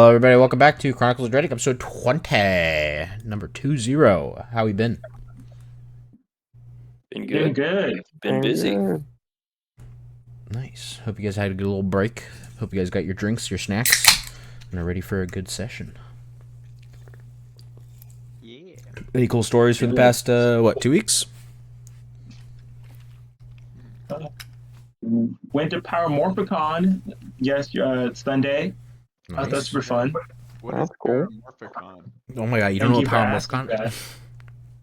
Hello, everybody. Welcome back to Chronicles of Dreding, episode 20, number 20. How we been? Been Been good. good. Been busy. Good. Nice. Hope you guys had a good little break. Hope you guys got your drinks, your snacks, and are ready for a good session. Yeah. Any cool stories for the past, 2 weeks? Went to Paramorphicon Sunday. Nice. That's super fun. What is cool. Paramorphicon? Oh my god, you don't know what Paramorphicon is?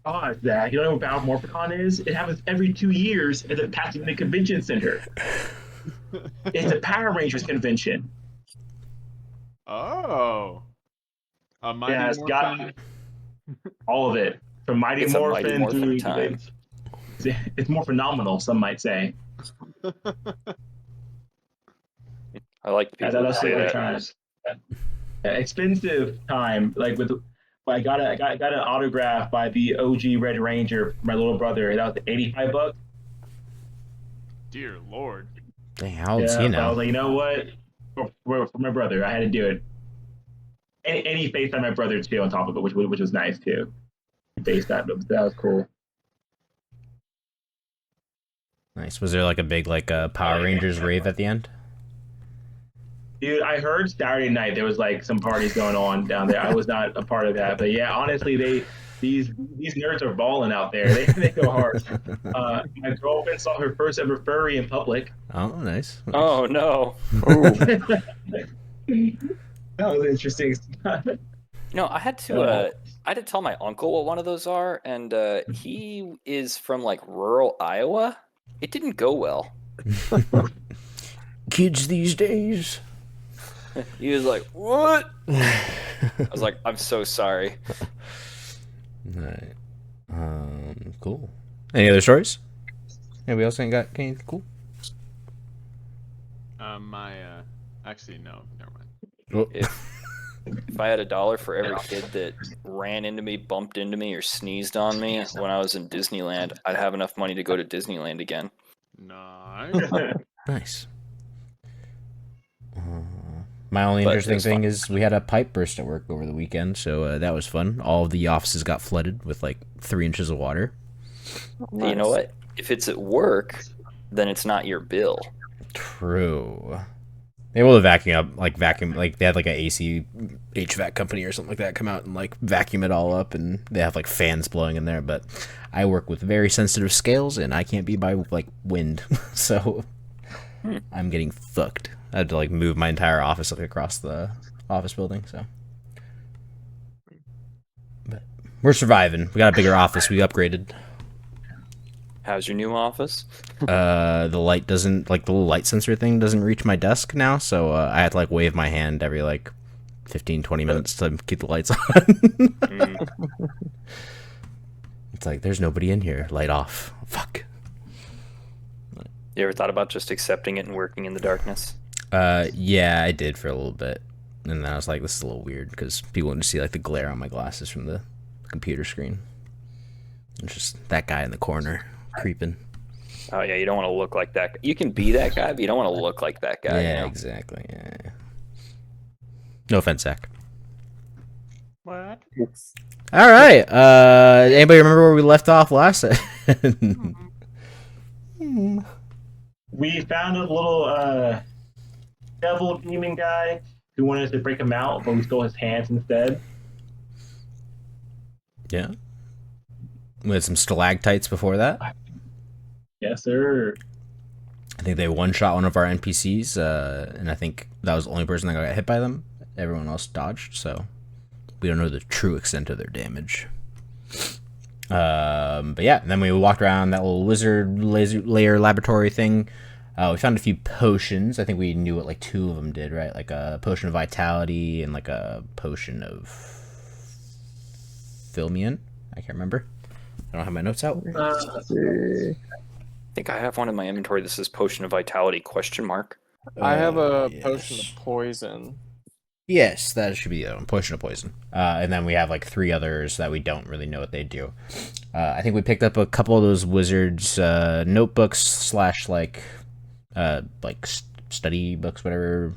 Oh, Zach, you don't know what Paramorphicon is? It happens every 2 years at the Pasadena Convention Center. It's a Power Rangers convention. Oh. A Mighty Yeah, it's got Morphin. all of it. From Mighty It's a Mighty Morphin Morphin through... time. It's more phenomenal, some might say. I like the Yeah, people that that's say what we're that. trying to. Expensive time. I got an autograph by the OG Red Ranger, my little brother. That was $85. Dear Lord. Dang, how old is Yeah, he but I now? was like, you know what? For my brother, I had to do it. And he FaceTimed my brother too on top of it, which was nice too. He FaceTimed him, so that was cool. Nice. Was there like a big Power Rangers rave at the end? Dude, I heard Saturday night there was like some parties going on down there. I was not a part of that, but yeah, honestly, these nerds are balling out there. They go hard. My girlfriend saw her first ever furry in public. Oh, nice. Oh no. That was interesting. I had to tell my uncle what one of those are, and he is from like rural Iowa. It didn't go well. Kids these days. He was like, "What?" I was like, "I'm so sorry." Alright. Cool. Any other stories? Anybody else ain't got anything cool? Actually, no, never mind. Oh. If I had $1 for every kid that ran into me, bumped into me, or sneezed on me when I was in Disneyland, I'd have enough money to go to Disneyland again. Nice. Nice. My only But interesting it's thing fun. is we had a pipe burst at work over the weekend, so that was fun. All of the offices got flooded with like 3 inches of water. You know what? If it's at work, then it's not your bill. True. They will vacuum, they had like a AC HVAC company or something like that come out and like vacuum it all up, and they have like fans blowing in there. But I work with very sensitive scales, and I can't be by like wind, so I'm getting fucked. I had to like move my entire office like across the office building. So, but we're surviving. We got a bigger office. We upgraded. How's your new office? The light doesn't, like the little light sensor thing doesn't reach my desk now, so I had to like wave my hand every like 15-20 minutes to keep the lights on. It's like there's nobody in here. Light off. Fuck. You ever thought about just accepting it and working in the darkness? Yeah, I did for a little bit, and then I was like, this is a little weird because people would just see like the glare on my glasses from the computer screen. It's just that guy in the corner creeping. Oh yeah, you don't want to look like that. You can be that guy, but you don't want to look like that guy. Yeah, you know? exactly. Yeah. No offense, Zach. What? All right. Anybody remember where we left off last time? We found a little devil demon guy who wanted us to break him out, but we stole his hands instead. Yeah. We had some stalactites before that. Yes, sir. I think they one-shot one of our NPCs, and I think that was the only person that got hit by them. Everyone else dodged, so we don't know the true extent of their damage. But yeah, then we walked around that little wizard layer laboratory thing. We found a few potions. I think we knew what like 2 of them did, right? Like a potion of vitality and like a potion of Filmian. I can't remember. I don't have my notes out. I think I have one in my inventory. This is potion of vitality ? I have a Yes. potion of poison. Yes, that should be a potion of poison. And then we have like 3 others that we don't really know what they do. I think we picked up a couple of those wizards notebooks slash like study books, whatever.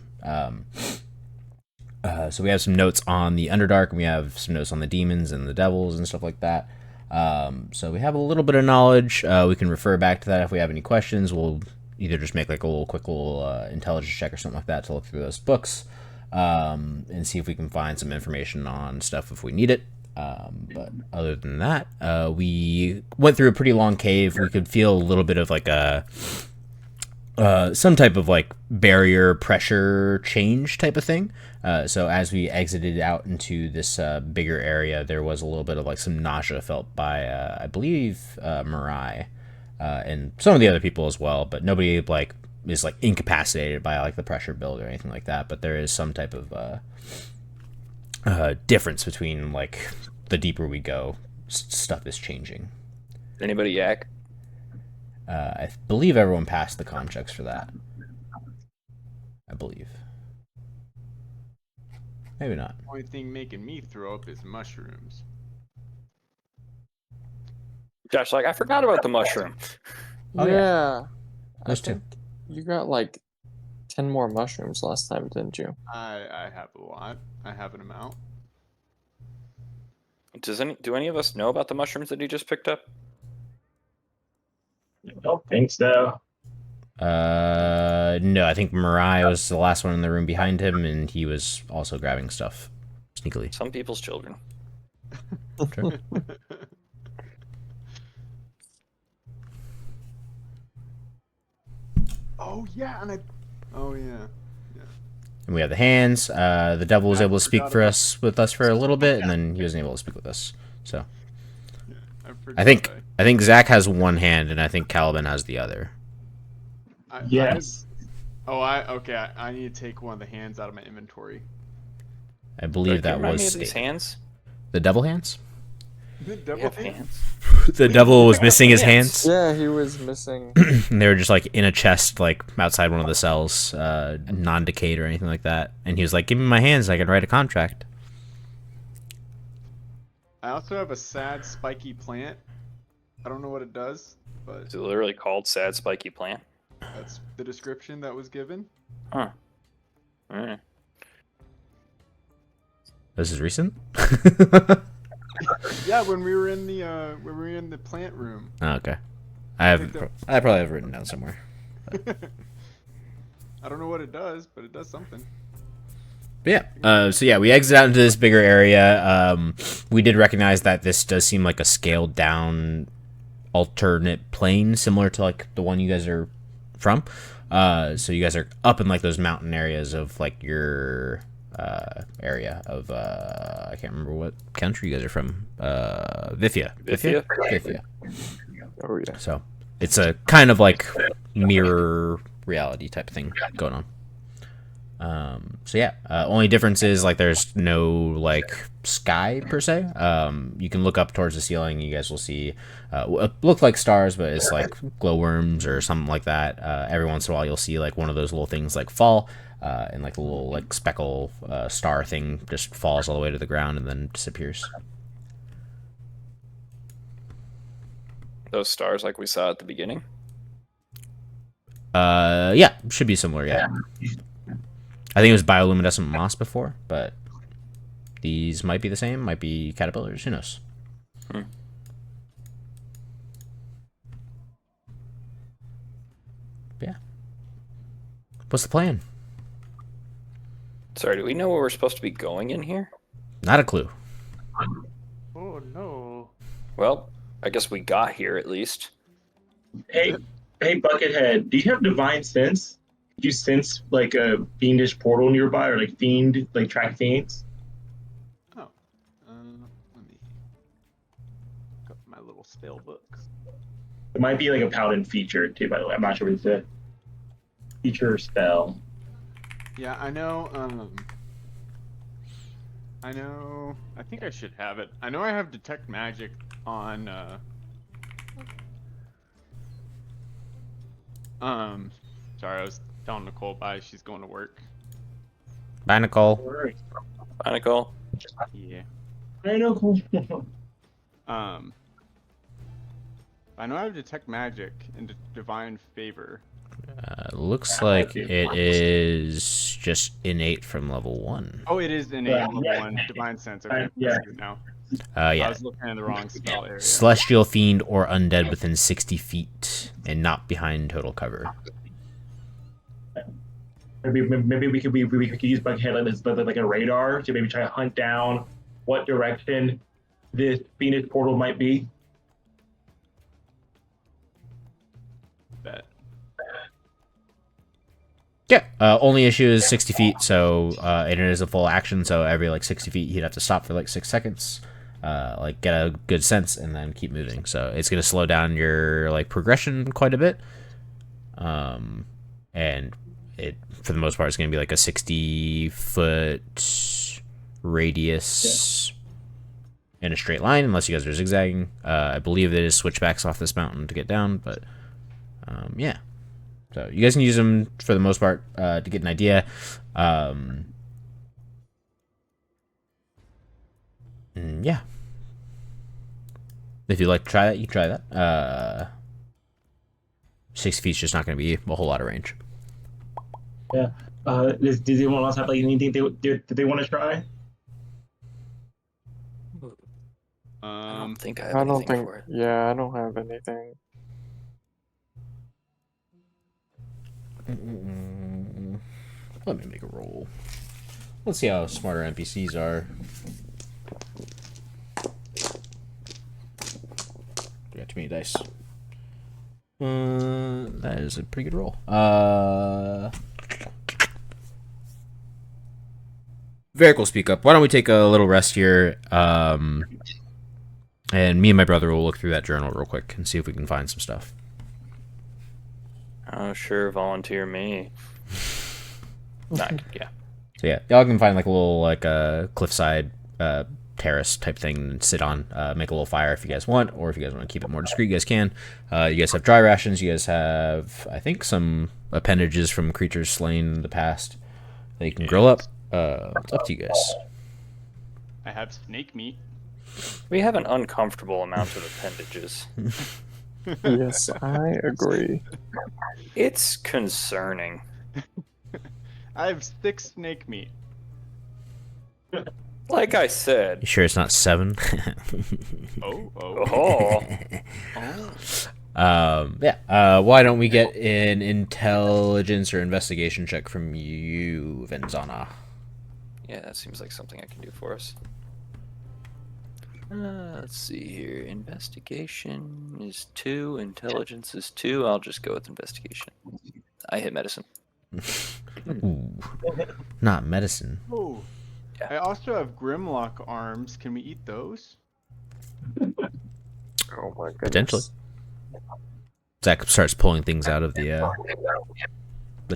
So we have some notes on the Underdark, and we have some notes on the demons and the devils and stuff like that. So we have a little bit of knowledge. We can refer back to that if we have any questions. We'll either just make like a little quick little intelligence check or something like that to look through those books and see if we can find some information on stuff if we need it. But other than that, we went through a pretty long cave. We could feel a little bit of like a some type of like barrier pressure change type of thing. So as we exited out into this bigger area, there was a little bit of like some nausea felt by I believe Mirai and some of the other people as well, but nobody like is like incapacitated by like the pressure build or anything like that. But there is some type of difference between like the deeper we go, stuff is changing. Anybody yak? I believe everyone passed the con checks for that. I believe. Maybe not. Only thing making me throw up is mushrooms. Josh, like I forgot about the mushroom. Oh, yeah. yeah. Those I two. think you got like 10 more mushrooms last time, didn't you? I have a lot. I have an amount. Do any of us know about the mushrooms that he just picked up? I don't think so. No, I think Mirai was the last one in the room behind him, and he was also grabbing stuff sneakily. Some people's children. Sure. Oh yeah, oh yeah. And we have the hands. The devil was I able to speak forgot for about- us with us for a little bit, and then he wasn't able to speak with us. So I I think Zach has one hand, and I think Caliban has the other. Yes. I need to take one of the hands out of my inventory. I believe that Remind was me of these stated. hands. The devil hands. The They devil have hands. hands. The devil was missing his hands. Yeah, he was missing. And they were just like in a chest, like outside one of the cells, non-decayed or anything like that. And he was like, "Give me my hands, I can write a contract." I also have a sad spiky plant. I don't know what it does, but Is it literally called sad spiky plant? that's the description that was given. Huh. Alright. This is recent. Yeah, when we were in the plant room. Oh, okay, I probably have it written down somewhere. I don't know what it does, but it does something. But yeah, so yeah, we exit out into this bigger area. We did recognize that this does seem like a scaled down alternate plane, similar to like the one you guys are from. So you guys are up in like those mountain areas of like your area of I can't remember what country you guys are from. Vifia. Oh yeah. So it's a kind of like mirror reality type thing going on. So yeah, only difference is like there's no like sky per se. You can look up towards the ceiling. You guys will see look like stars, but it's like glowworms or something like that. Every once in a while, you'll see like one of those little things like fall, and like the little like speckle star thing just falls all the way to the ground and then disappears. Those stars like we saw at the beginning. Yeah, should be similar. Yeah. I think it was bioluminescent moss before, but these might be the same. Might be caterpillars. Who knows? Hmm. Yeah. What's the plan? Sorry, do we know where we're supposed to be going in here? Not a clue. Oh no. Well, I guess we got here at least. Hey, Buckethead, do you have divine sense? Do you sense like a fiendish portal nearby, or like track fiends? Oh. Let me got my little spell book. It might be like a paladin feature too. By the way, I'm not sure what it's a feature or spell. Yeah, I know. I think I should have it. I know I have detect magic on. Sorry, I was telling Nicole bye. She's going to work. Bye, Nicole. Bye, Nicole. Yeah. I know. I know I have detect magic and divine favor. Looks like it is just innate from level 1. Oh, it is innate level 1 divine sense. Okay, Yeah. I see it now. Yeah. I was looking at the wrong spell area. Celestial fiend or undead within 60 feet and not behind total cover. Maybe we could use Buckhead like a radar to maybe try to hunt down what direction this Phoenix portal might be. Bet. Yeah. Only issue is 60 feet, so and it is a full action. So every like 60 feet, he'd have to stop for like 6 seconds, like get a good sense, and then keep moving. So it's gonna slow down your like progression quite a bit. And it for the most part is gonna be like a 60-foot radius in a straight line, unless you guys are zigzagging. I believe there is switchbacks off this mountain to get down, but yeah. So you guys can use them for the most part to get an idea. Yeah. If you'd like to try that, you can try that. 6 feet's just not going to be a whole lot of range. Yeah. Does anyone else have like anything they want to try? I don't think I have I anything don't think. for it. Yeah, I don't have anything. Let me make a roll. Let's see how smarter NPCs are. We got too many dice. That is a pretty good roll. Varric will speak up. Why don't we take a little rest here? And me and my brother will look through that journal real quick and see if we can find some stuff. Oh, sure, volunteer me. Yeah. So yeah, y'all can find like a little like a cliffside terrace type thing and sit on, make a little fire if you guys want, or if you guys want to keep it more discreet, you guys can. You guys have dry rations. You guys have, I think, some appendages from creatures slain in the past that you can grill up. It's up to you guys. I have snake meat. We have an uncomfortable amount of appendages. Yes, I agree. It's concerning. I have 6 snake meat. Like I said. You sure it's not 7? Oh. Yeah. Why don't we get an intelligence or investigation check from you, Venzana? Yeah, that seems like something I can do for us. Let's see here. Investigation is 2. Intelligence is 2. I'll just go with investigation. I hit medicine. Ooh, not medicine. Oh. Yeah. I also have Grimlock arms. Can we eat those? Oh my goodness. Potentially. Zach starts pulling things out of the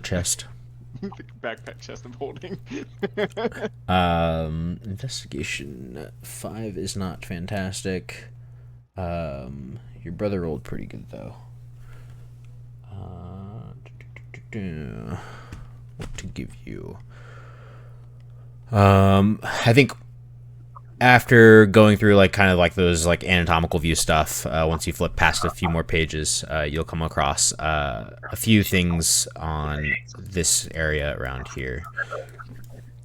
chest. The backpack chest I'm holding. Investigation 5 is not fantastic. Your brother rolled pretty good though. What to give you? I think after going through like kind of like those like anatomical view stuff, once you flip past a few more pages, you'll come across a few things on this area around here.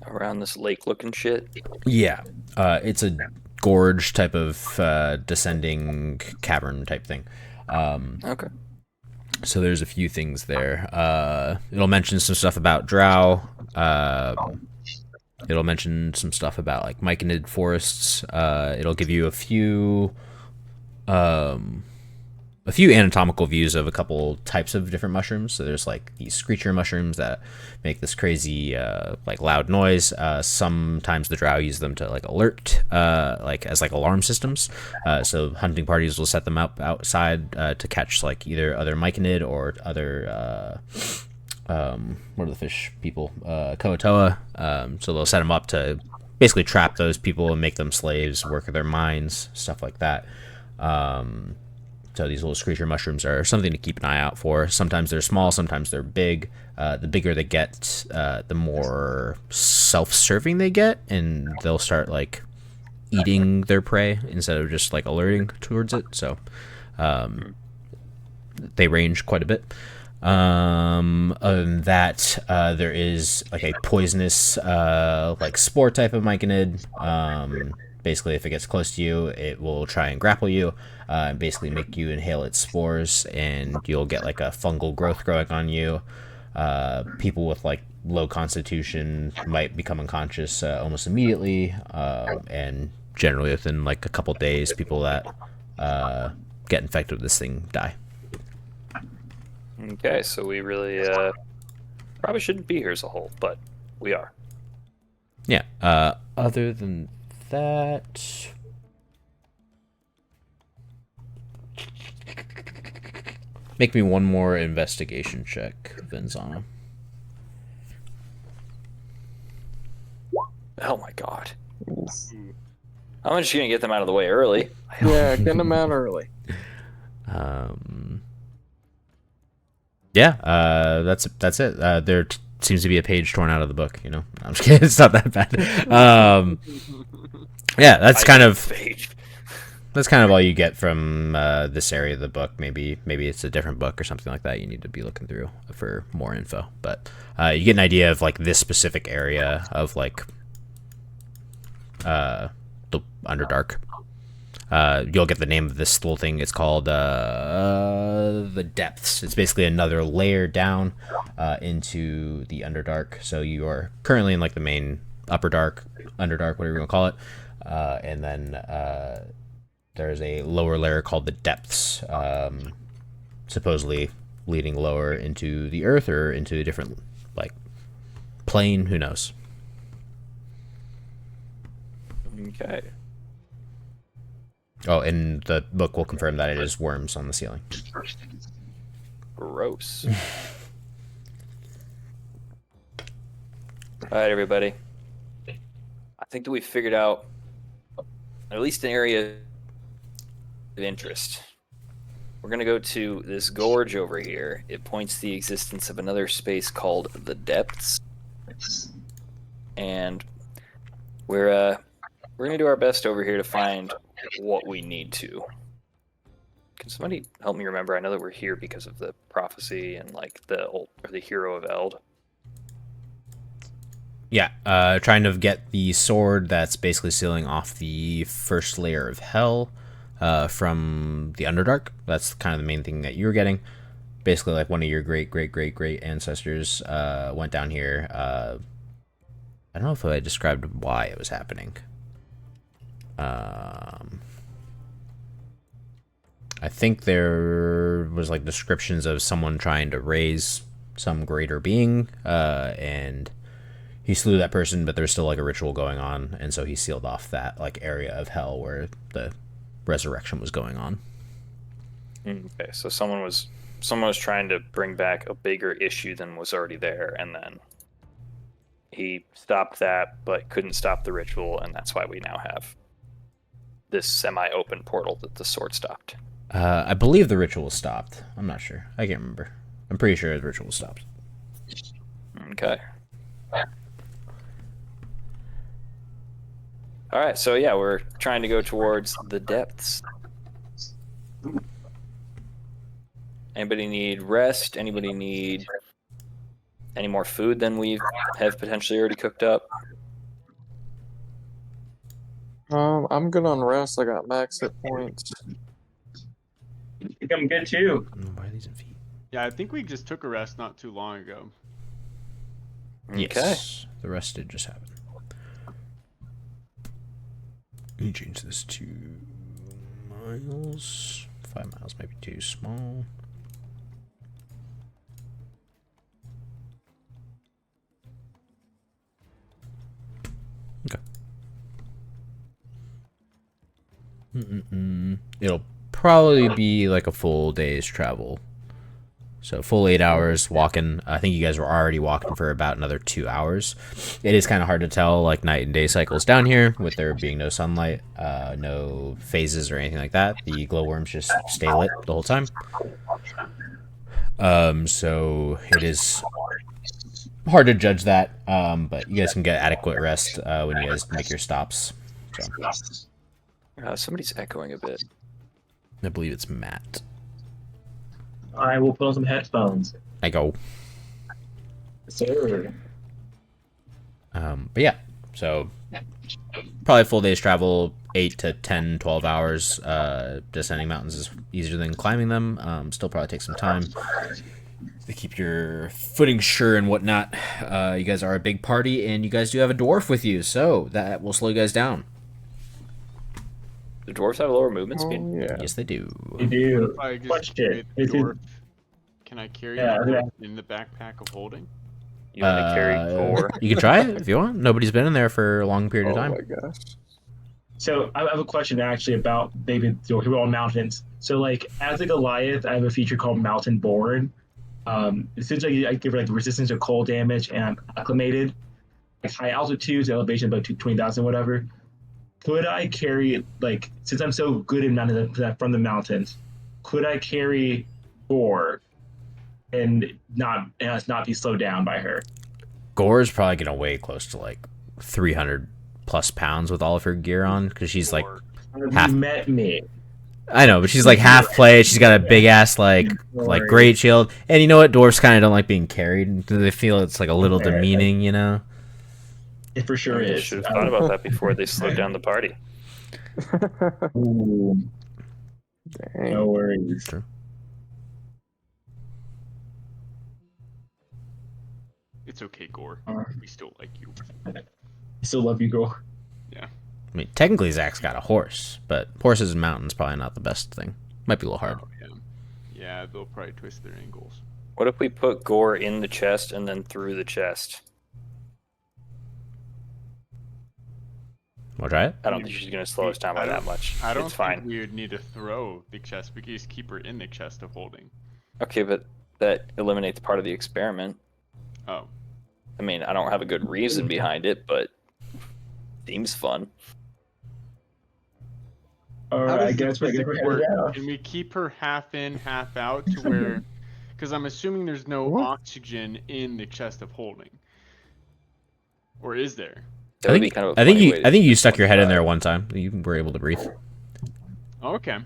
Around this lake looking shit. Yeah, it's a gorge type of descending cavern type thing. Okay. So there's a few things there. It'll mention some stuff about drow. It'll mention some stuff about like myconid forests. It'll give you a few anatomical views of a couple types of different mushrooms. So there's like these screecher mushrooms that make this crazy like loud noise. Sometimes the drow use them to like alert, like as like alarm systems. So hunting parties will set them up outside to catch like either other myconid or other what are the fish people? Koatoa. So they'll set them up to basically trap those people and make them slaves, work their mines, stuff like that. So these little screecher mushrooms are something to keep an eye out for. Sometimes they're small, sometimes they're big. The bigger they get, the more self-serving they get, and they'll start like eating their prey instead of just like alerting towards it. So they range quite a bit. Other than that, there is like a poisonous like spore type of myconid. Basically, if it gets close to you, it will try and grapple you, and basically make you inhale its spores, and you'll get like a fungal growth growing on you. People with like low constitution might become unconscious almost immediately, and generally within like a couple days, people that get infected with this thing die. Okay, so we really probably shouldn't be here as a whole, but we are. Yeah. Other than that, make me one more investigation check, Vinzana. Oh my god. I'm just gonna get them out of the way early. Yeah, get them out early. Yeah, that's it. There seems to be a page torn out of the book. You know, I'm just kidding. It's not that bad. Yeah, that's kind of all you get from this area of the book. Maybe it's a different book or something like that. You need to be looking through for more info. But you get an idea of like this specific area of like the Underdark. You'll get the name of this little thing. It's called the Depths. It's basically another layer down into the Underdark. So you are currently in like the main Upper Dark, Underdark, whatever you want to call it. And then there's a lower layer called the Depths, supposedly leading lower into the Earth or into a different like plane. Who knows? Okay. Oh, and the book will confirm that it is worms on the ceiling. Gross. Alright, everybody. I think that we figured out at least an area of interest. We're going to go to this gorge over here. It points to the existence of another space called the Depths. And we're going to do our best over here to find what we need to. Can somebody help me remember? I know that we're here because of the prophecy and like the hero of Eld. Yeah, trying to get the sword that's basically sealing off the first layer of hell from the Underdark. That's kind of the main thing that you're getting. Basically, like one of your great ancestors went down here. I don't know if I described why it was happening. I think there was like descriptions of someone trying to raise some greater being, and he slew that person, but there's still like a ritual going on, and so he sealed off that like area of hell where the resurrection was going on. Okay, so someone was trying to bring back a bigger issue than was already there, and then he stopped that, but couldn't stop the ritual, and that's why we now have this semi-open portal that the sword stopped. I believe the ritual stopped. I'm not sure. I can't remember. I'm pretty sure the ritual stopped. Okay. All right, so yeah, we're trying to go towards the Depths. Anybody need rest? Anybody need any more food than we have potentially already cooked up? I'm good on rest. I got max hit points. I think I'm good too. Why are these in feet? Yeah, I think we just took a rest not too long ago. Okay. Yes, the rest did just happen. Let me change this to miles. 5 miles might be too small. Okay. It'll probably be like a full day's travel. So full 8 hours walking. I think you guys were already walking for about another 2 hours. It is kind of hard to tell like night and day cycles down here with there being no sunlight, no phases or anything like that. The glowworms just stay lit the whole time. So it is hard to judge that, but you guys can get adequate rest when you guys make your stops. So. Somebody's echoing a bit. I believe it's Matt. I will put on some headphones. I go. Sir. But yeah, so probably full day's travel, 8 to 10, 12 hours. Descending mountains is easier than climbing them. Still probably takes some time to keep your footing sure and whatnot. You guys are a big party, and you guys do have a dwarf with you, so that will slow you guys down. The dwarves have a lower movement speed. Oh, yeah. Yes, they do. You do. If I just Question. carry the This is- dwarf, can I carry Yeah, the yeah. dwarf in the backpack of holding? You want to carry Gore? You can try it if you want. Nobody's been in there for a long period Oh of time. my gosh. So I have a question actually about maybe we're on mountains. So like as a Goliath, I have a feature called Mountain Born. Essentially, I give like resistance to cold damage, and I'm acclimated. Like high altitudes, elevation about 20,000, whatever. Could I carry like since I'm so good in mountains from the mountains? Could I carry Gore and not be slowed down by her? Gore's probably gonna weigh close to like 300 plus pounds with all of her gear on, because she's like half. You met me. I know, but she's like half plate. She's got a big ass like great shield, and you know what? Dwarves kind of don't like being carried. They feel it's like a little demeaning, you know. It for sure They is. should have thought about that before they slowed down the party. Ooh, Dang. no worries. True. It's okay, Gore. We still like you. I still love you, girl. I mean, technically Zach's got a horse, but horses in mountains probably not the best thing. Might be a little hard. Oh, yeah. Yeah, they'll probably twist their ankles. What if we put Gore in the chest and then through the chest? Wanna try it? I don't think she's going to slow us down by that much. I don't It's think fine. we would need to throw the chest. We could just keep her in the chest of holding. Okay, but that eliminates part of the experiment. Oh. I mean, I don't have a good reason behind it, but seems fun. All How right, I does guess we're this gonna work? head Can we keep her half in, half out to where? Because I'm assuming there's no What? oxygen in the chest of holding. Or is there? That would be kind of a I think funny you. way I think to you stuck your head in 25. there one time. You were able to breathe. Oh, okay.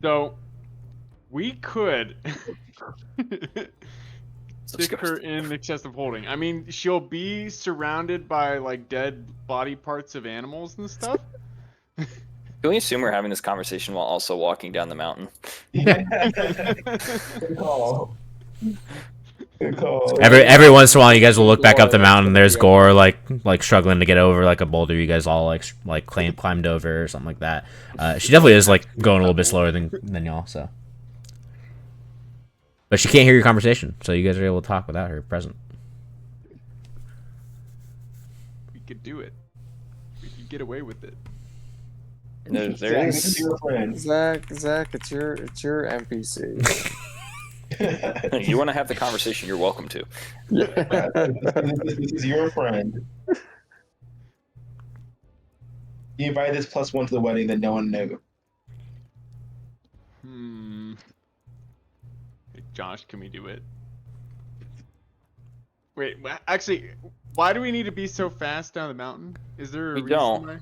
So we could stick her in the chest of holding. I mean, she'll be surrounded by like dead body parts of animals and stuff. Can we assume we're having this conversation while also walking down the mountain? Good call. Good call. Every once in a while, you guys will look back up the mountain. There's Gore like struggling to get over like a boulder. You guys all like climbed over or something like that. She definitely is like going a little bit slower than y'all. So, but she can't hear your conversation, so you guys are able to talk without her present. We could do it. We could get away with it. There is. Your friend. Zach, it's your NPC. You want to have the conversation, you're welcome to. This is your friend. You invited this +1 to the wedding that no one knew. Hey, Josh, can we do it? Wait, actually, why do we need to be so fast down the mountain? Is there a We reason don't. why?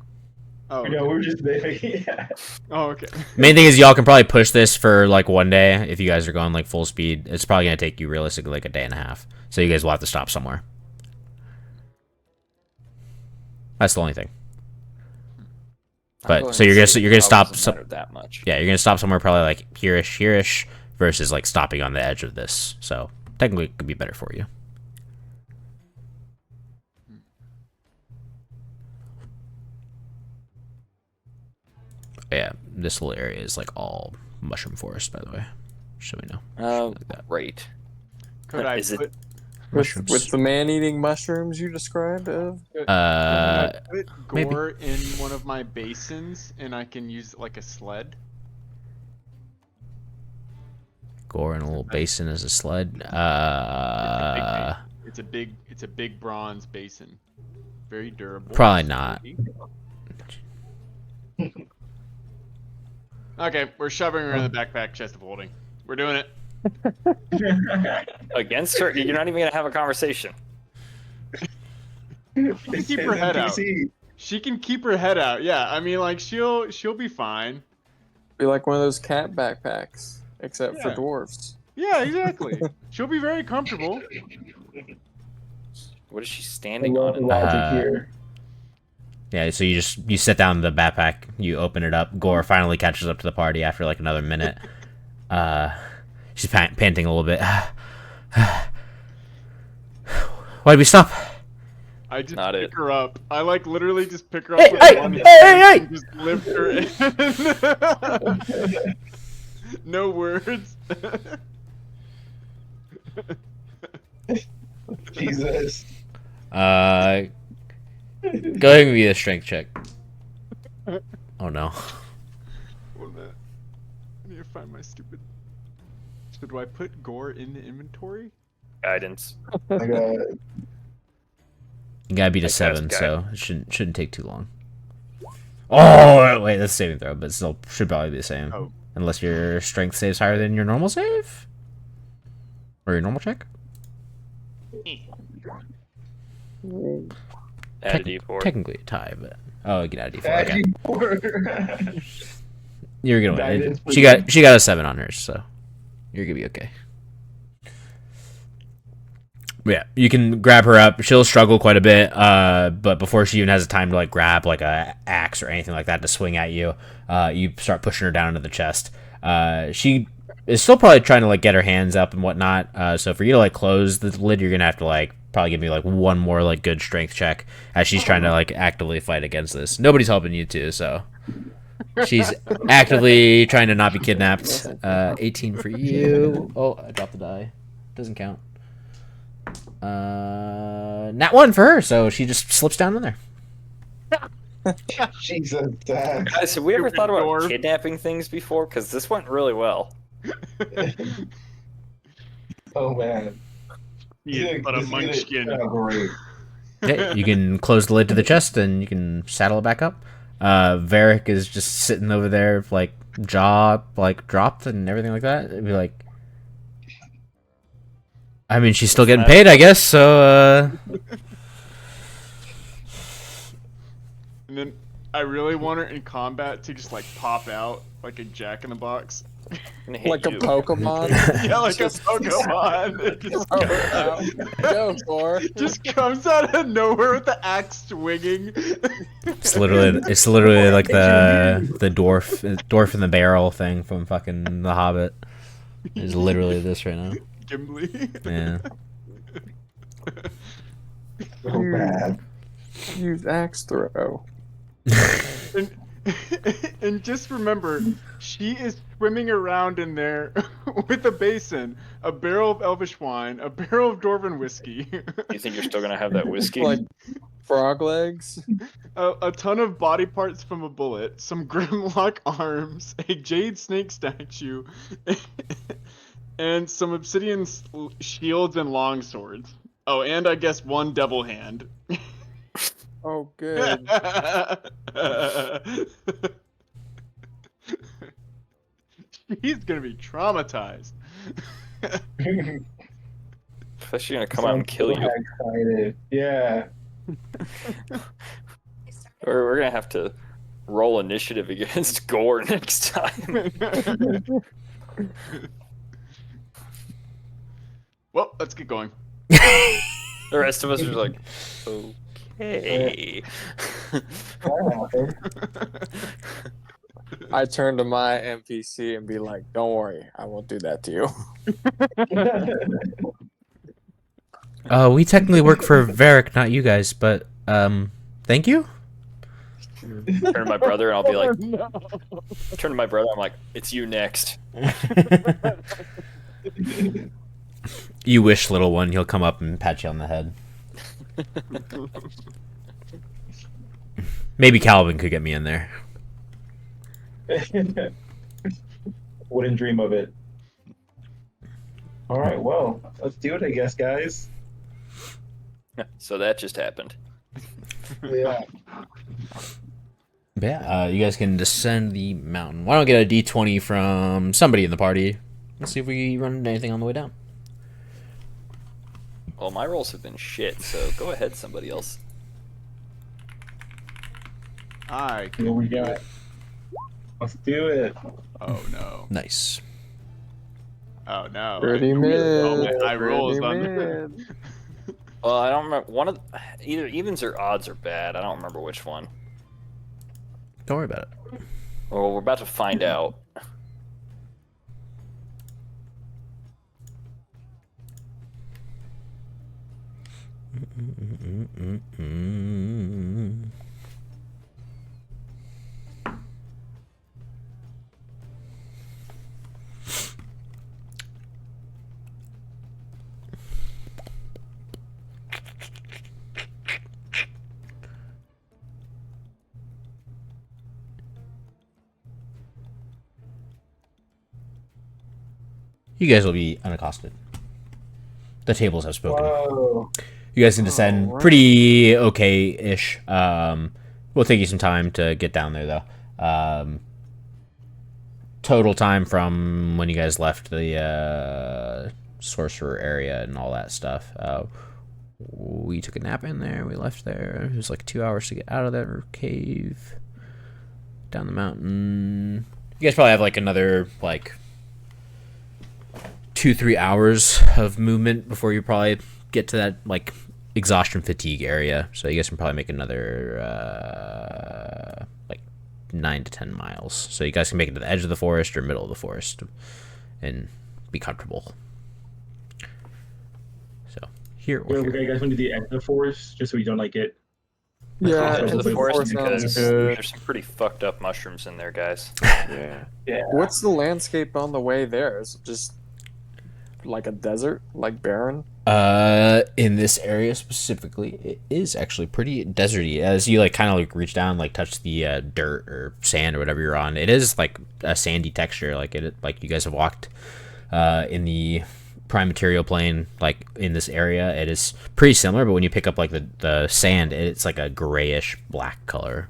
Oh, You know, okay. we're just there. Yeah. Oh, okay. Main thing is y'all can probably push this for like one day if you guys are going like full speed. It's probably gonna take you realistically like a day and a half. So you guys will have to stop somewhere. That's the only thing. But so you're gonna stop. That much. Yeah, you're gonna stop somewhere probably like here-ish, versus like stopping on the edge of this. So technically, it could be better for you. Yeah, this little area is like all mushroom forest, by the way. So we know. Oh, Like that. great. Could I Is it- put, Mushrooms. with the man-eating mushrooms you described? could I put maybe. Gore in one of my basins and I can use it like a sled? Gore in a little basin as a sled. It's a big bronze basin. Very durable. Probably not. Okay, we're shoving her in the backpack chest of holding. We're doing it. Against her? You're not even going to have a conversation. She can keep her head out. She can keep her head out. Yeah, I mean, like she'll be fine. Be like one of those cat backpacks, except for Yeah. dwarves. Yeah, exactly. She'll be very comfortable. What is she I standing love on? the In that? logic here. Yeah, so you sit down in the backpack, you open it up. Gore finally catches up to the party after like another minute. She's panting a little bit. Why did we stop? I just Not pick it. her up. I like literally just pick her up Hey, with hey, one hey, hand hey, and just lift her in. No words. Jesus. Go ahead and give me a strength check. Oh no. One minute. I need to find my stupid. So do I put Gore in the inventory? Guidance. I got You gotta beat a I cast 7, guide. so it shouldn't take too long. Oh wait, that's a saving throw, but still should probably be the same. Oh. Unless your strength save's higher than your normal save? Or your normal check? Add a D4. Technically a tie, but get out of D4. that. Okay. You're gonna win. Guidance, She got a 7 on hers, so you're gonna be okay. Yeah, you can grab her up. She'll struggle quite a bit, but before she even has the time to like grab like a axe or anything like that to swing at you, you start pushing her down into the chest. She is still probably trying to like get her hands up and whatnot. So for you to like close the lid, you're gonna have to like probably give me like one more like good strength check as she's trying to like actively fight against this. Nobody's helping you too, so she's actively trying to not be kidnapped. 18 for you. Oh, I dropped the die. Doesn't count. Nat 1 for her, so she just slips down in there. Jesus, Dad. Guys, have we ever Stupid thought about dwarf. kidnapping things before? Because this went really well. Oh man. Yeah, but a munchkin. Great. Yeah, you can close the lid to the chest and you can saddle it back up. Varric is just sitting over there, like jaw like dropped and everything like that. It'd be like, I mean, she's still getting paid, I guess. So, And then I really want her in combat to just like pop out like a Jack-in-the-Box. Like a Pokemon. Yeah, like a Pokemon. It just, Go, Gore. just comes out of nowhere with the axe swinging. it's literally like the dwarf in the barrel thing from fucking The Hobbit. Is literally this right now. Gimli. Yeah. So bad. Use axe throw. And just remember, she is swimming around in there with a basin, a barrel of elvish wine, a barrel of dwarven whiskey, You think you're still gonna have that whiskey? Like frog legs. a ton of body parts from a bullet, some Grimlock arms, a jade snake statue, and some obsidian shields and long swords. Oh, and I guess one devil hand. Oh, good. She's gonna be traumatized. She's gonna come out and kill you. Excited. Yeah. Or we're gonna have to roll initiative against Gore next time. Well, let's get going. The rest of us are like, okay. I turn to my NPC and be like, "Don't worry, I won't do that to you." We technically work for Varric, not you guys, but thank you. Turn to my brother and I'll be like, turn to my brother, I'm like, it's you next. You wish, little one. He'll come up and pat you on the head. Maybe Calvin could get me in there. Wouldn't dream of it. All right, well, let's do it, I guess, guys. So that just happened. Yeah. Yeah, you guys can descend the mountain. Why don't I get a d20 from somebody in the party? Let's see if we run into anything on the way down. Well, my rolls have been shit, so go ahead, somebody else. I Here we got. Let's do it. Oh no. Nice. Oh no. Dirty All my mid. high rolls Dirty on mid. Well, I don't remember. One of either evens or odds are bad. I don't remember which one. Don't worry about it. Well, we're about to find out. You guys will be unaccosted. The tables have spoken. Whoa. You guys can descend Alright. pretty okay-ish. Will take you some time to get down there, though. Total time from when you guys left the sorcerer area and all that stuff. We took a nap in there. We left there. It was like 2 hours to get out of that cave. Down the mountain. You guys probably have like another like 2-3 hours of movement before you probably get to that like exhaustion fatigue area. So you guys can probably make another like 9 to 10 miles. So you guys can make it to the edge of the forest or middle of the forest and be comfortable. So here Well, or okay, here. you guys want to do the edge of the forest just so we don't like get. Yeah, Edge of the forest sounds because good. there's some pretty fucked up mushrooms in there, guys. Yeah. Yeah. What's the landscape on the way there? Is it just like a desert, like barren? In this area specifically, it is actually pretty deserty. As you like kind of like reach down, like touch the dirt or sand or whatever you're on, it is like a sandy texture. Like it, like you guys have walked in the prime material plane, like in this area, it is pretty similar. But when you pick up like the sand, it's like a grayish black color.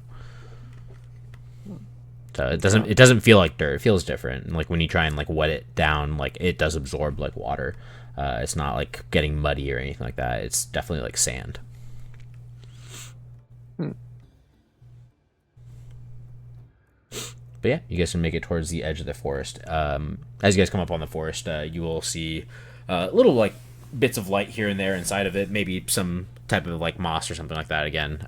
So it doesn't feel like dirt. It feels different. And like when you try and like wet it down, like it does absorb like water. It's not like getting muddy or anything like that. It's definitely like sand. But yeah, you guys can make it towards the edge of the forest. As you guys come up on the forest, you will see little like bits of light here and there inside of it. Maybe some type of like moss or something like that. Again,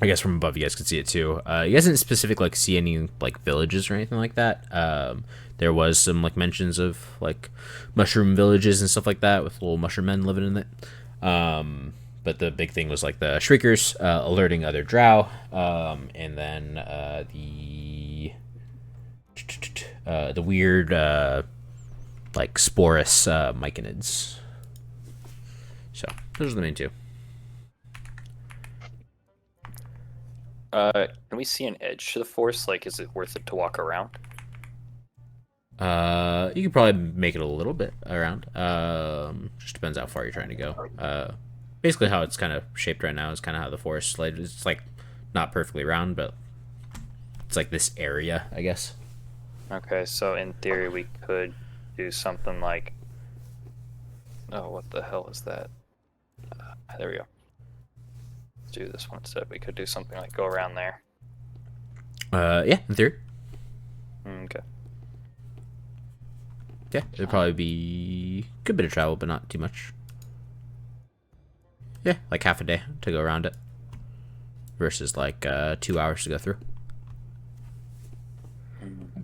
I guess from above you guys can see it too. You guys didn't specifically like see any like villages or anything like that. There was some like mentions of like mushroom villages and stuff like that with little mushroom men living in it. But the big thing was like the shriekers alerting other drow, and then the weird like sporous myconids. So those are the main two. Can we see an edge to the forest? Like, is it worth it to walk around? You could probably make it a little bit around. Just depends how far you're trying to go. Basically, how it's kind of shaped right now is kind of how the forest laid. It's like not perfectly round, but it's like this area, I guess. Okay, so in theory, we could do something like. Oh, what the hell is that? There we go. Let's do this one instead. We could do something like go around there. Yeah, in theory. Okay. Yeah, it'd probably be a good bit of travel, but not too much. Yeah, like half a day to go around it versus like 2 hours to go through.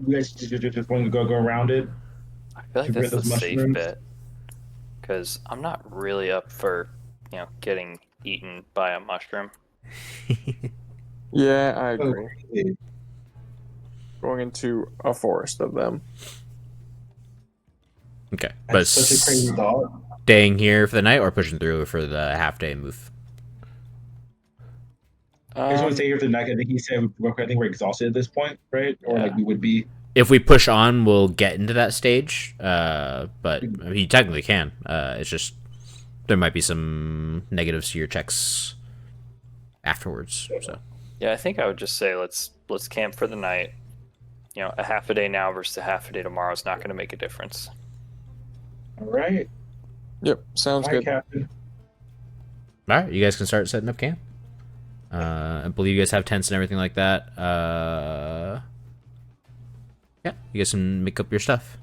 You guys just want to go around it. I feel like To rid that's the those safe mushrooms? bet. Because I'm not really up for, getting eaten by a mushroom. Yeah, I agree. Okay. Going into a forest of them. Okay, That's such a crazy thought. staying here for the night or pushing through for the half day move? I just want to stay here for the night. I think he said I think we're exhausted at this point, right? Or like Yeah. we would be. If we push on, we'll get into that stage. But I mean, you technically can. It's just there might be some negatives to your checks afterwards. So Yeah, I think I would just say let's camp for the night. A half a day now versus a half a day tomorrow is not going to make a difference. All right. Yep, sounds All right, good. Captain. all right, you guys can start setting up camp. I believe you guys have tents and everything like that. Yeah, you guys can make up your stuff.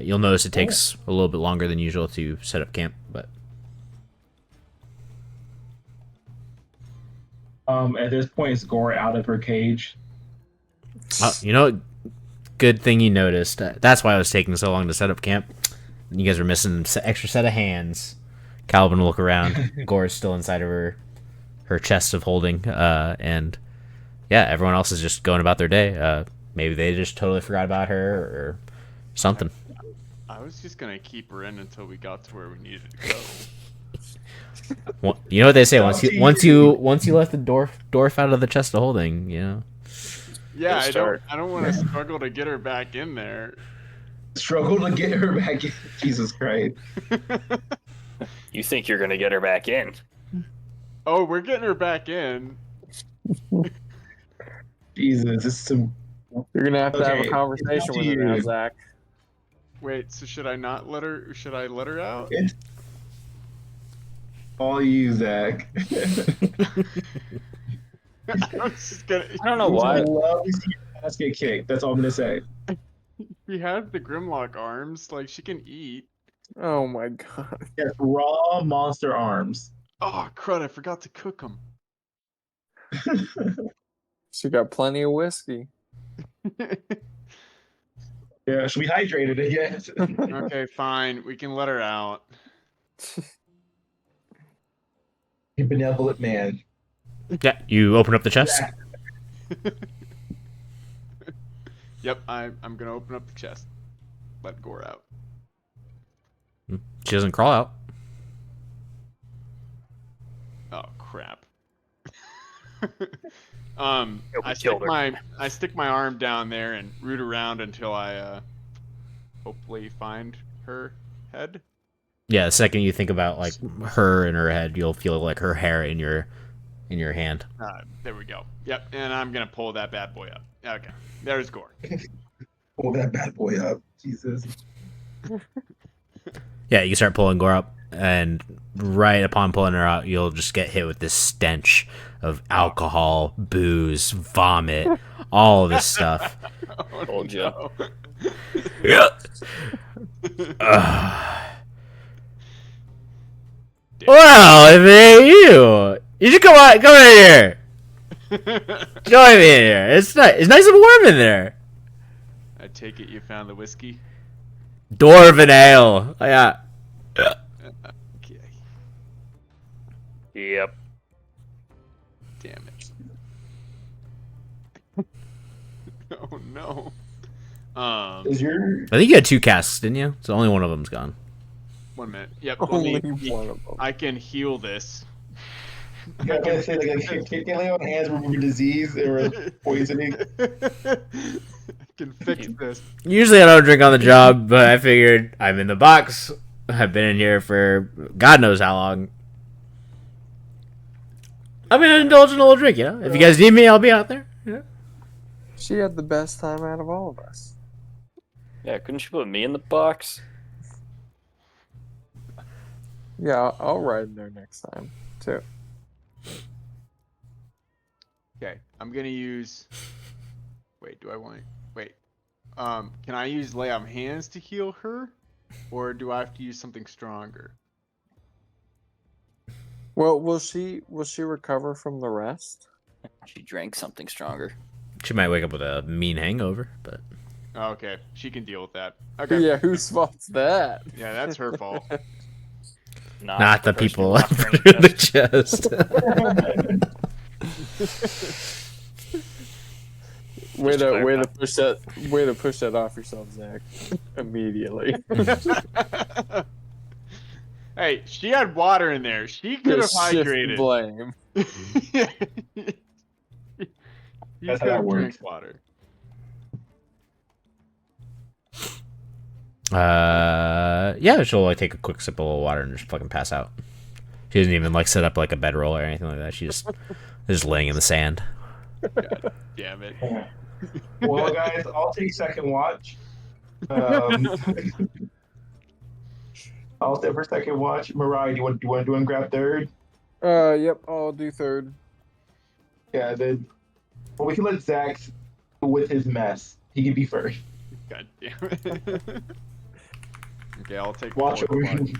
You'll notice it takes a little bit longer than usual to set up camp, but At this point, is Gore out of her cage? you know, good thing you noticed. That's why it was taking so long to set up camp. You guys were missing an extra set of hands. Calvin will look around. Gore's still inside of her chest of holding, and yeah, everyone else is just going about their day. Maybe they just totally forgot about her or something. I was just gonna keep her in until we got to where we needed to go. Well, you know what they say, once you let the dwarf out of the chest of holding, you know. Yeah, Good I don't want to struggle to get her back in there. Struggle to get her back in. Jesus Christ. You think you're gonna get her back in? Oh, we're getting her back in. Jesus, this is some. You're gonna have to have Okay, a conversation with her now, you. Zach. Wait, so should I not let her? Should I let her out? It's all you, Zach. I was just gonna. I don't know why. I love to see your ass get kicked. That's all I'm gonna say. We have the Grimlock arms. Like she can eat. Oh my god. Yes, raw monster arms. Oh crud! I forgot to cook them. She got plenty of whiskey. Yeah, she'll be hydrated again. Okay, fine. We can let her out. You benevolent man. Yeah, you open up the chest. Yep, I'm gonna open up the chest. Let Gore out. She doesn't crawl out. Oh crap. Yeah, we killed her. I stick my arm down there and root around until I hopefully find her head. Yeah, the second you think about like her in her head, you'll feel like her hair in your hand. There we go. Yep, and I'm gonna pull that bad boy up. Okay, there's Gore. Pull that bad boy up. Jesus. Yeah, you start pulling Gore up, and right upon pulling her out, you'll just get hit with this stench of alcohol, booze, vomit, all of this stuff. Oh, Told ya. no. Yeah. Well, if it ain't you should come in here. Join me in here. It's nice and warm in there. I take it you found the whiskey. Dwarven ale. Oh, yeah. Okay. Yep. Damn it. Oh no. Is your I think you had 2 casks, didn't you? So only one of them's gone. 1 minute. Yep. Only Let me, one of them. I can heal this. you gotta say like can lay on hands remove disease or poisoning? I can fix this. Usually I don't drink on the job, but I figured I'm in the box. I've been in here for God knows how long. I'm gonna indulge in a little drink, you know? If you guys need me, I'll be out there. You know? She had the best time out of all of us. Yeah, couldn't you put me in the box? Yeah, I'll ride in there next time, too. Okay, I'm gonna use. Wait, do I want? Wait, can I use lay on hands to heal her, or do I have to use something stronger? Well, will she recover from the rest? She drank something stronger. She might wake up with a mean hangover, but Oh, okay, she can deal with that. Okay, Yeah, whose fault's that? yeah, that's her fault. not the person people who up locked her in through the chest. chest. Way Just to to push that off yourself, Zach. Immediately. Hey, she had water in there. She could have Shift hydrated. blame. You That's how could that have works. drank water. Yeah, she'll like take a quick sip of water and just fucking pass out. She doesn't even like set up like a bedroll or anything like that. She just laying in the sand. God damn it. Well, guys, I'll take second watch. I'll stay for second watch. Mariah, do you want to do and grab third? Yep, I'll do third. Yeah, then. Well, we can let Zach with his mess. He can be first. God damn it. Okay, I'll take Watch fourth over watch you.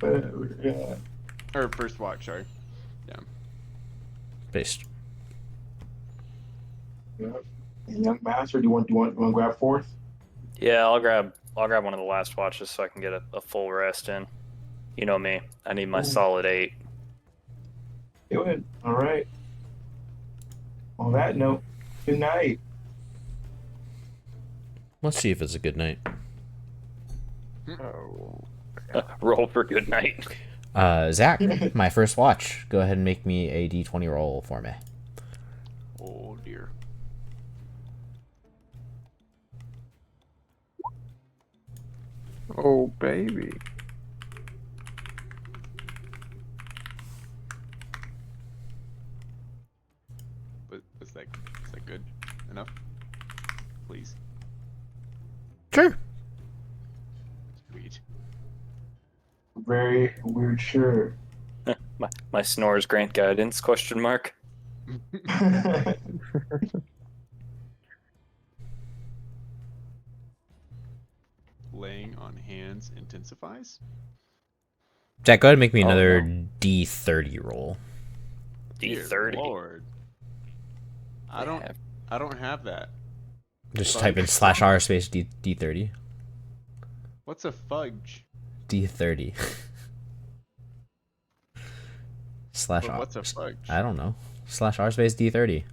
then. Yeah. Or first watch, sorry. Based. Yeah. Young master, do you want to grab fourth? Yeah, I'll grab one of the last watches so I can get a full rest in. You know me. I need my Ooh. solid 8. Do it. All right. On that note, good night. Let's see if it's a good night. Oh. Roll for good night. Zach, my first watch. Go ahead and make me a d20 roll for me. Oh dear. Oh, baby. But is that good enough? Please. Sure. Sweet. Very weird shirt. My snores grant guidance? Question mark. Laying on hands intensifies. Zach, go ahead and make me Oh, another no. d30 roll. Dear D30. Lord. I don't have that. Just Fudge. type in /r space d30. What's a fudge? d30. Slash But r. what's a fudge? I don't know. /r space d30.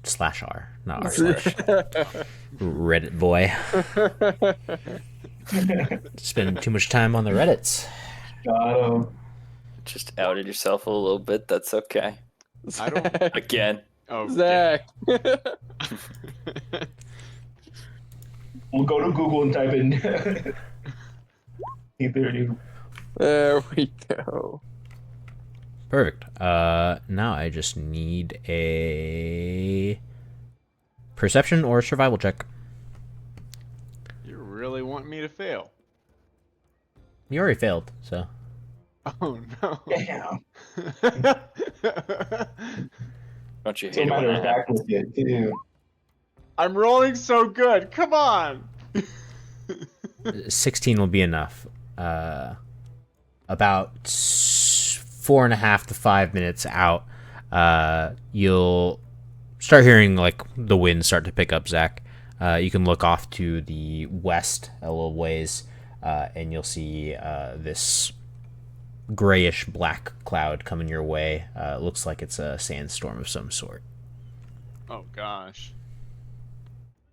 /r, not r slash. Reddit boy. Spending too much time on the Reddits. Got him. Just outed yourself a little bit. That's okay. I don't- Again. Oh, Zach. We'll go to Google and type in E30. There we go. Perfect. Now I just need a perception or survival check. You really want me to fail? You already failed, so. Oh no. Damn. Don't you So hate it when matter of that happens? fact with it too. I'm rolling so good. Come on. 16 will be enough. About 4.5 to 5 minutes out, you'll start hearing like the wind start to pick up, Zach. You can look off to the west a little ways, and you'll see this grayish black cloud coming your way. It looks like it's a sandstorm of some sort. Oh gosh.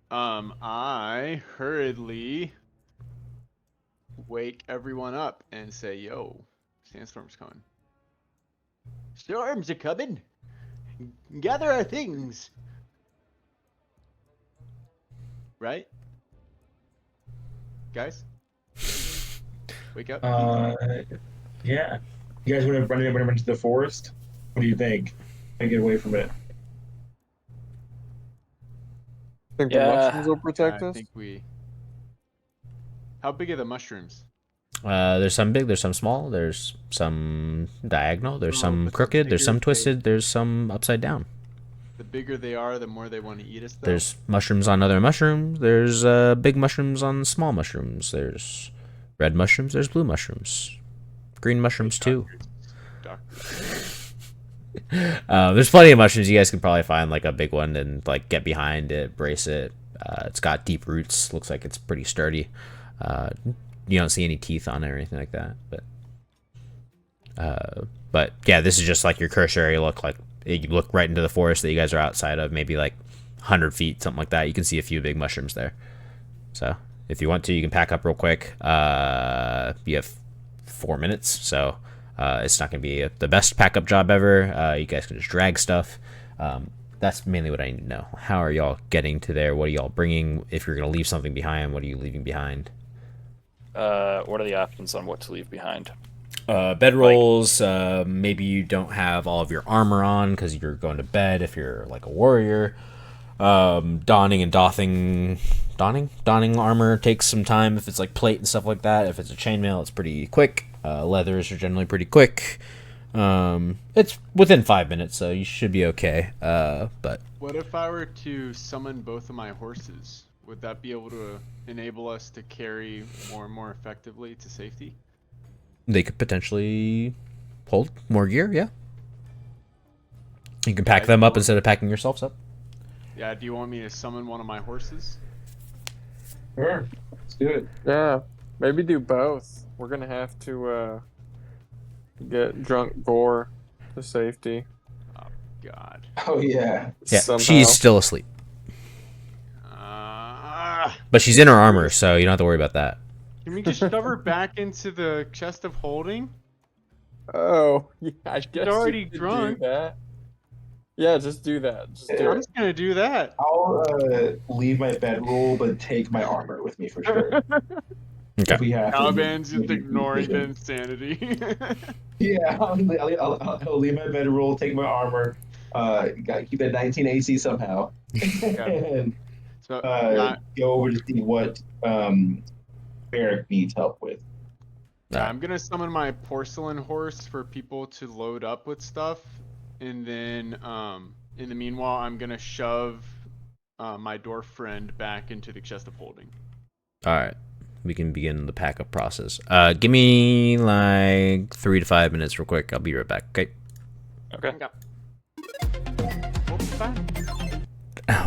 I hurriedly wake everyone up and say, "Yo, sandstorm's coming. Storms are coming. Gather our things." Right? Guys? Wake up. Yeah. You guys want to run into the forest? What do you think? And get away from it. Think Yeah. the mushrooms will protect I us? think we. How big are the mushrooms? There's some big, there's some small, there's some diagonal, there's Oh, some but the crooked, there's bigger some they- twisted, there's some upside down. The bigger they are, the more they want to eat us. Though. There's mushrooms on other mushrooms. There's big mushrooms on small mushrooms. There's red mushrooms. There's blue mushrooms. Green mushrooms too. Doctors. There's plenty of mushrooms. You guys can probably find like a big one and like get behind it, brace it. It's got deep roots. Looks like it's pretty sturdy. You don't see any teeth on it or anything like that. But yeah, this is just like your cursory area look. Like you look right into the forest that you guys are outside of, maybe like 100 feet, something like that. You can see a few big mushrooms there. So if you want to, you can pack up real quick. You have 4 minutes, so it's not going to be the best pack up job ever. You guys can just drag stuff. That's mainly what I need to know. How are y'all getting to there? What are y'all bringing? If you're going to leave something behind, what are you leaving behind? What are the options on what to leave behind? Bedrolls. Maybe you don't have all of your armor on because you're going to bed. If you're like a warrior, donning armor takes some time. If it's like plate and stuff like that. If it's a chainmail, it's pretty quick. Leathers are generally pretty quick. It's within 5 minutes, so you should be okay. But What if I were to summon both of my horses? Would that be able to enable us to carry more and more effectively to safety? they could potentially hold more gear. Yeah, you can pack them up instead of packing yourselves up. Yeah, do you want me to summon one of my horses? Sure, let's do it. Yeah, maybe do both. We're gonna have to get drunk Gore to safety Oh, God. Oh yeah. Yeah, somehow. she's still asleep, Ah. but she's in her armor, so you don't have to worry about that. Can we just shove her back into the chest of holding? Oh, yeah, I guess you already could drunk. do that. Yeah, just do that. Just do I'm it. just gonna do that. I'll leave my bedroll, but take my armor with me for sure. If Okay. we have to. Caliban's just Maybe- ignoring the insanity. Yeah, I'll leave my bedroll, take my armor. Gotta keep that 19 AC somehow. And So, yeah, go over to see what Barrick needs help with. I'm gonna summon my porcelain horse for people to load up with stuff, and then in the meanwhile, I'm gonna shove my dwarf friend back into the chest of holding. All right, we can begin the pack up process. Give me like 3 to 5 minutes, real quick. I'll be right back. Okay. Okay. Oh, bye.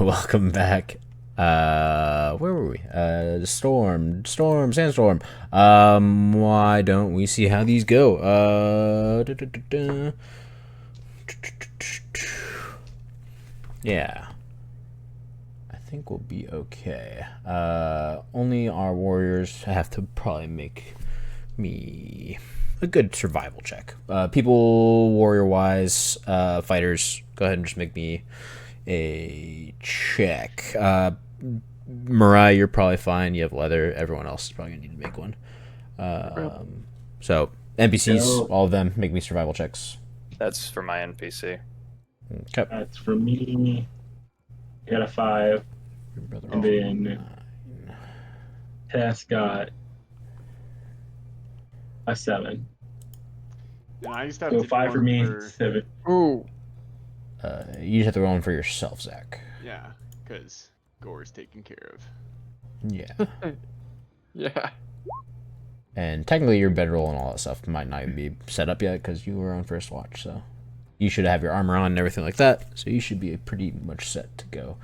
Welcome back. Where were we? Sandstorm. Why don't we see how these go? Yeah. I think we'll be okay. Only our warriors have to probably make me a good survival check. People, warrior-wise, fighters, go ahead and just make me a check. Mariah, you're probably fine. You have leather. Everyone else is probably gonna need to make one. So NPCs, all of them, make me survival checks. That's for my NPC. Okay. That's for me. I got a 5. Your brother And then Tess got a 7. And I just have So to 5 do for one me, for- 7. Ooh, you just have to roll one for yourself, Zach. Yeah, because Gore's taken care of. Yeah. yeah. And technically, your bedroll and all that stuff might not even be set up yet because you were on first watch. So you should have your armor on and everything like that. So you should be pretty much set to go.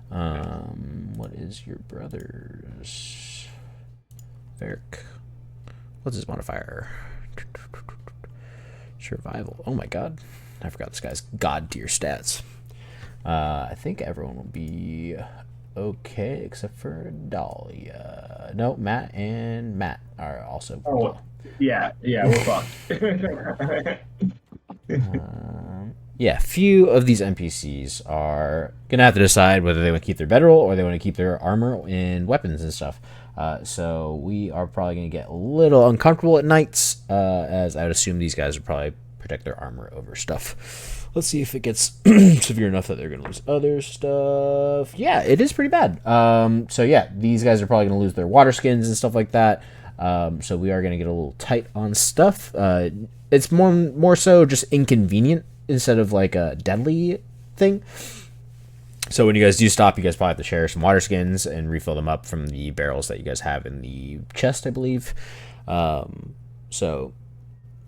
What is your brother's? Varric. What's his modifier? Survival. Oh my god. I forgot this guy's god tier stats. I think everyone will be okay except for Dahlia. No, Matt are also. Oh, yeah, we're fucked. Yeah, few of these NPCs are gonna have to decide whether they want to keep their bedroll or they want to keep their armor and weapons and stuff. So we are probably gonna get a little uncomfortable at nights, as I would assume these guys would probably protect their armor over stuff. Let's see if it gets severe enough that they're gonna lose other stuff. Yeah, it is pretty bad. So yeah, these guys are probably gonna lose their water skins and stuff like that. So we are gonna get a little tight on stuff. It's more so just inconvenient instead of like a deadly thing. So when you guys do stop, you guys probably have to share some water skins and refill them up from the barrels that you guys have in the chest, I believe. So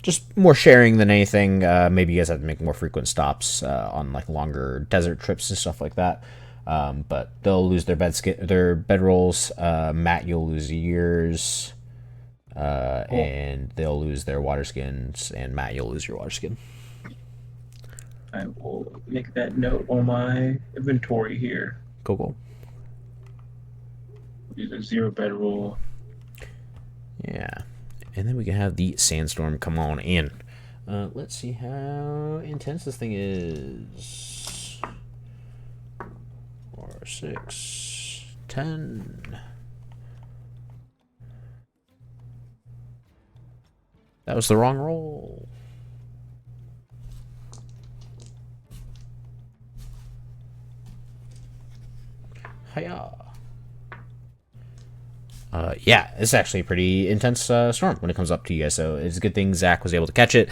just more sharing than anything. Maybe you guys have to make more frequent stops on like longer desert trips and stuff like that. But they'll lose their bedrolls. Matt, you'll lose yours. And they'll lose their water skins, and Matt, you'll lose your water skin. I will make that note on my inventory here. Cool. Use a 0 bedroll. Yeah. And then we can have the sandstorm come on in. Let's see how intense this thing is. 4, 6, 10. That was the wrong roll. Hiya. Yeah, it's actually a pretty intense storm when it comes up to you guys. So it's a good thing Zach was able to catch it.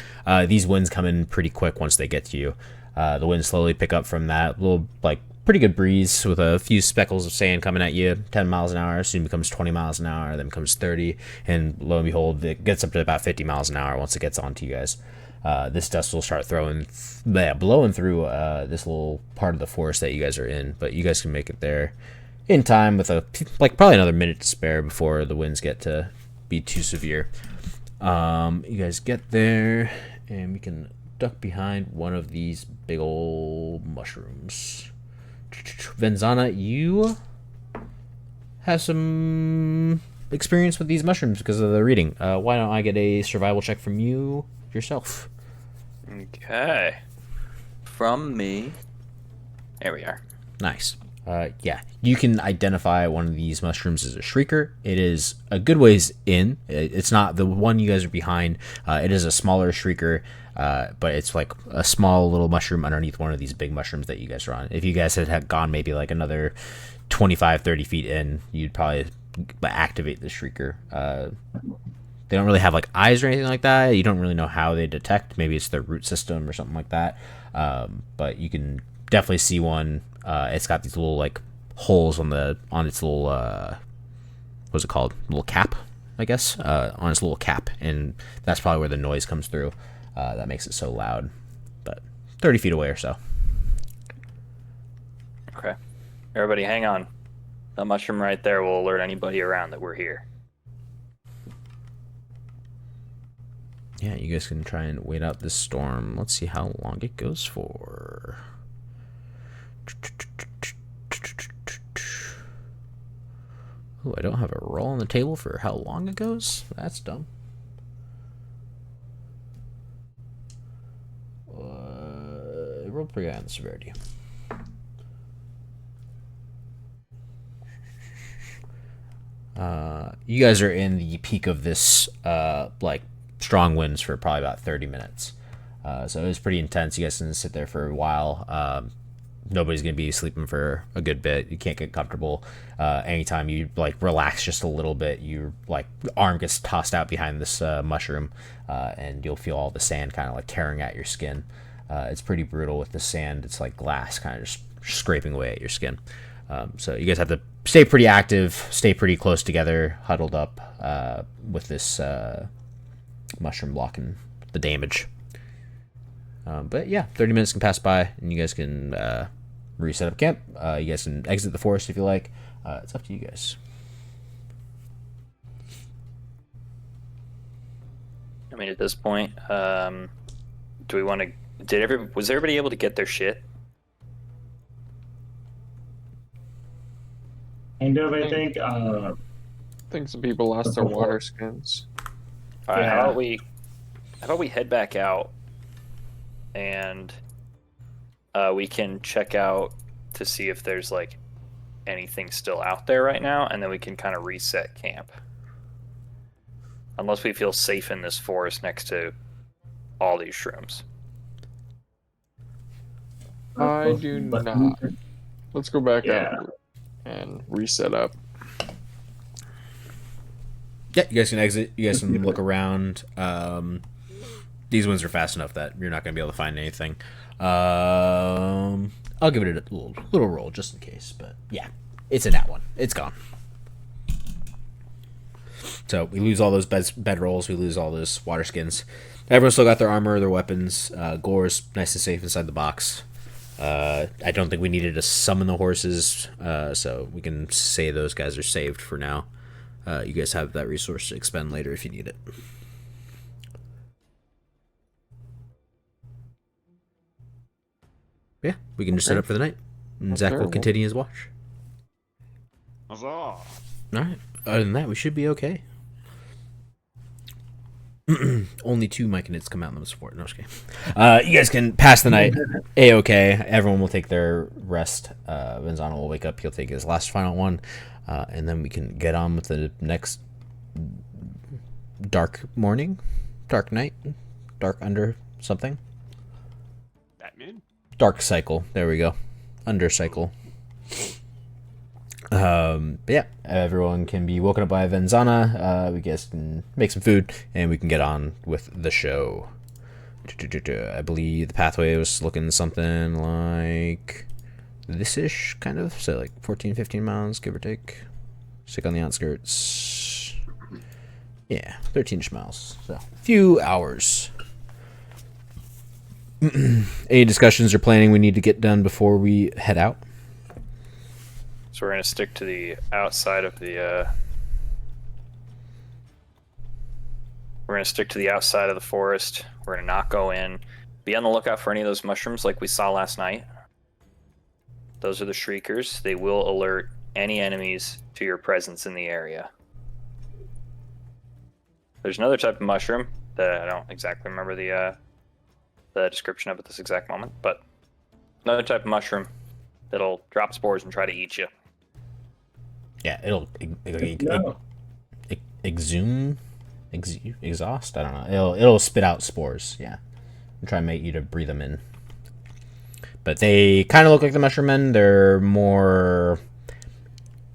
These winds come in pretty quick once they get to you. The winds slowly pick up from that little, like, pretty good breeze with a few speckles of sand coming at you. 10 miles an hour, soon becomes 20 miles an hour, then becomes 30, and lo and behold, it gets up to about 50 miles an hour once it gets onto you guys. This dust will start blowing through this little part of the forest that you guys are in, but you guys can make it there in time with probably another minute to spare before the winds get to be too severe. You guys get there, and we can duck behind one of these big old mushrooms. Venzana, you have some experience with these mushrooms because of the reading. Why don't I get a survival check from you yourself? Okay. From me. There we are. Nice. Yeah, you can identify one of these mushrooms as a shrieker. It is a good ways in. It's not the one you guys are behind. It is a smaller shrieker, but it's like a small little mushroom underneath one of these big mushrooms that you guys are on. If you guys had gone maybe like another 25, 30 feet in, you'd probably activate the shrieker. They don't really have like eyes or anything like that. You don't really know how they detect. Maybe it's their root system or something like that. But you can definitely see one. It's got these little like holes on its little what's it called? Little cap, I guess, on its little cap, and that's probably where the noise comes through. That makes it so loud. But 30 feet away or so. Okay. Everybody, hang on. That mushroom right there will alert anybody around that we're here. Yeah, you guys can try and wait out this storm. Let's see how long it goes for. Oh, I don't have a roll on the table for how long it goes? That's dumb. Roll pretty high on the severity. You guys are in the peak of this, like, strong winds for probably about 30 minutes. So it was pretty intense. You guys can sit there for a while. Nobody's going to be sleeping for a good bit. You can't get comfortable. Anytime you like relax just a little bit, your like arm gets tossed out behind this mushroom, and you'll feel all the sand kind of like tearing at your skin. It's pretty brutal with the sand. It's like glass kind of just scraping away at your skin. So you guys have to stay pretty active, stay pretty close together, huddled up with this mushroom blocking the damage. But yeah, 30 minutes can pass by, and you guys can reset up camp. You guys can exit the forest if you like. It's up to you guys. I mean, at this point, do we want to? Was everybody able to get their shit? Kind of, I think. I think some people lost their water skins. All right, Yeah. how about we head back out, and we can check out to see if there's like anything still out there right now, and then we can kind of reset camp. Unless we feel safe in this forest next to all these shrooms. I do not. Let's go back Yeah. out and reset up. Yeah, you guys can exit. You guys can look around. These ones are fast enough that you're not going to be able to find anything. I'll give it a little roll just in case. But yeah, it's a nat one. It's gone. So we lose all those bed rolls. We lose all those water skins. Everyone's still got their armor, their weapons. Gore's nice and safe inside the box. I don't think we needed to summon the horses, so we can say those guys are saved for now. You guys have that resource to expend later if you need it. Yeah, we can just set up for the night. And Zach will continue his watch. Huzzah! Alright, other than that, we should be okay. Only 2 Myconids come out in the support. No, just kidding. You guys can pass the night. A-okay. Everyone will take their rest. Venzano will wake up. He'll take his last final one. And then we can get on with the next dark morning, dark night, dark under something. Batman? Dark cycle. There we go. Under cycle. But yeah, everyone can be woken up by Venzana. We guys can make some food, and we can get on with the show. I believe the pathway was looking something like this-ish, kind of. So like 14, 15 miles, give or take. Stick on the outskirts. Yeah, 13-ish miles. So a few hours. Any discussions or planning we need to get done before we head out? So we're gonna stick to the outside of the. We're gonna stick to the outside of the forest. We're gonna not go in. Be on the lookout for any of those mushrooms like we saw last night. Those are the shriekers. They will alert any enemies to your presence in the area. There's another type of mushroom that I don't exactly remember the description of at this exact moment, but another type of mushroom that'll drop spores and try to eat you. Yeah, it'll exhaust. I don't know. It'll spit out spores. Yeah, and try and make you to breathe them in. But they kind of look like the mushroom men. They're more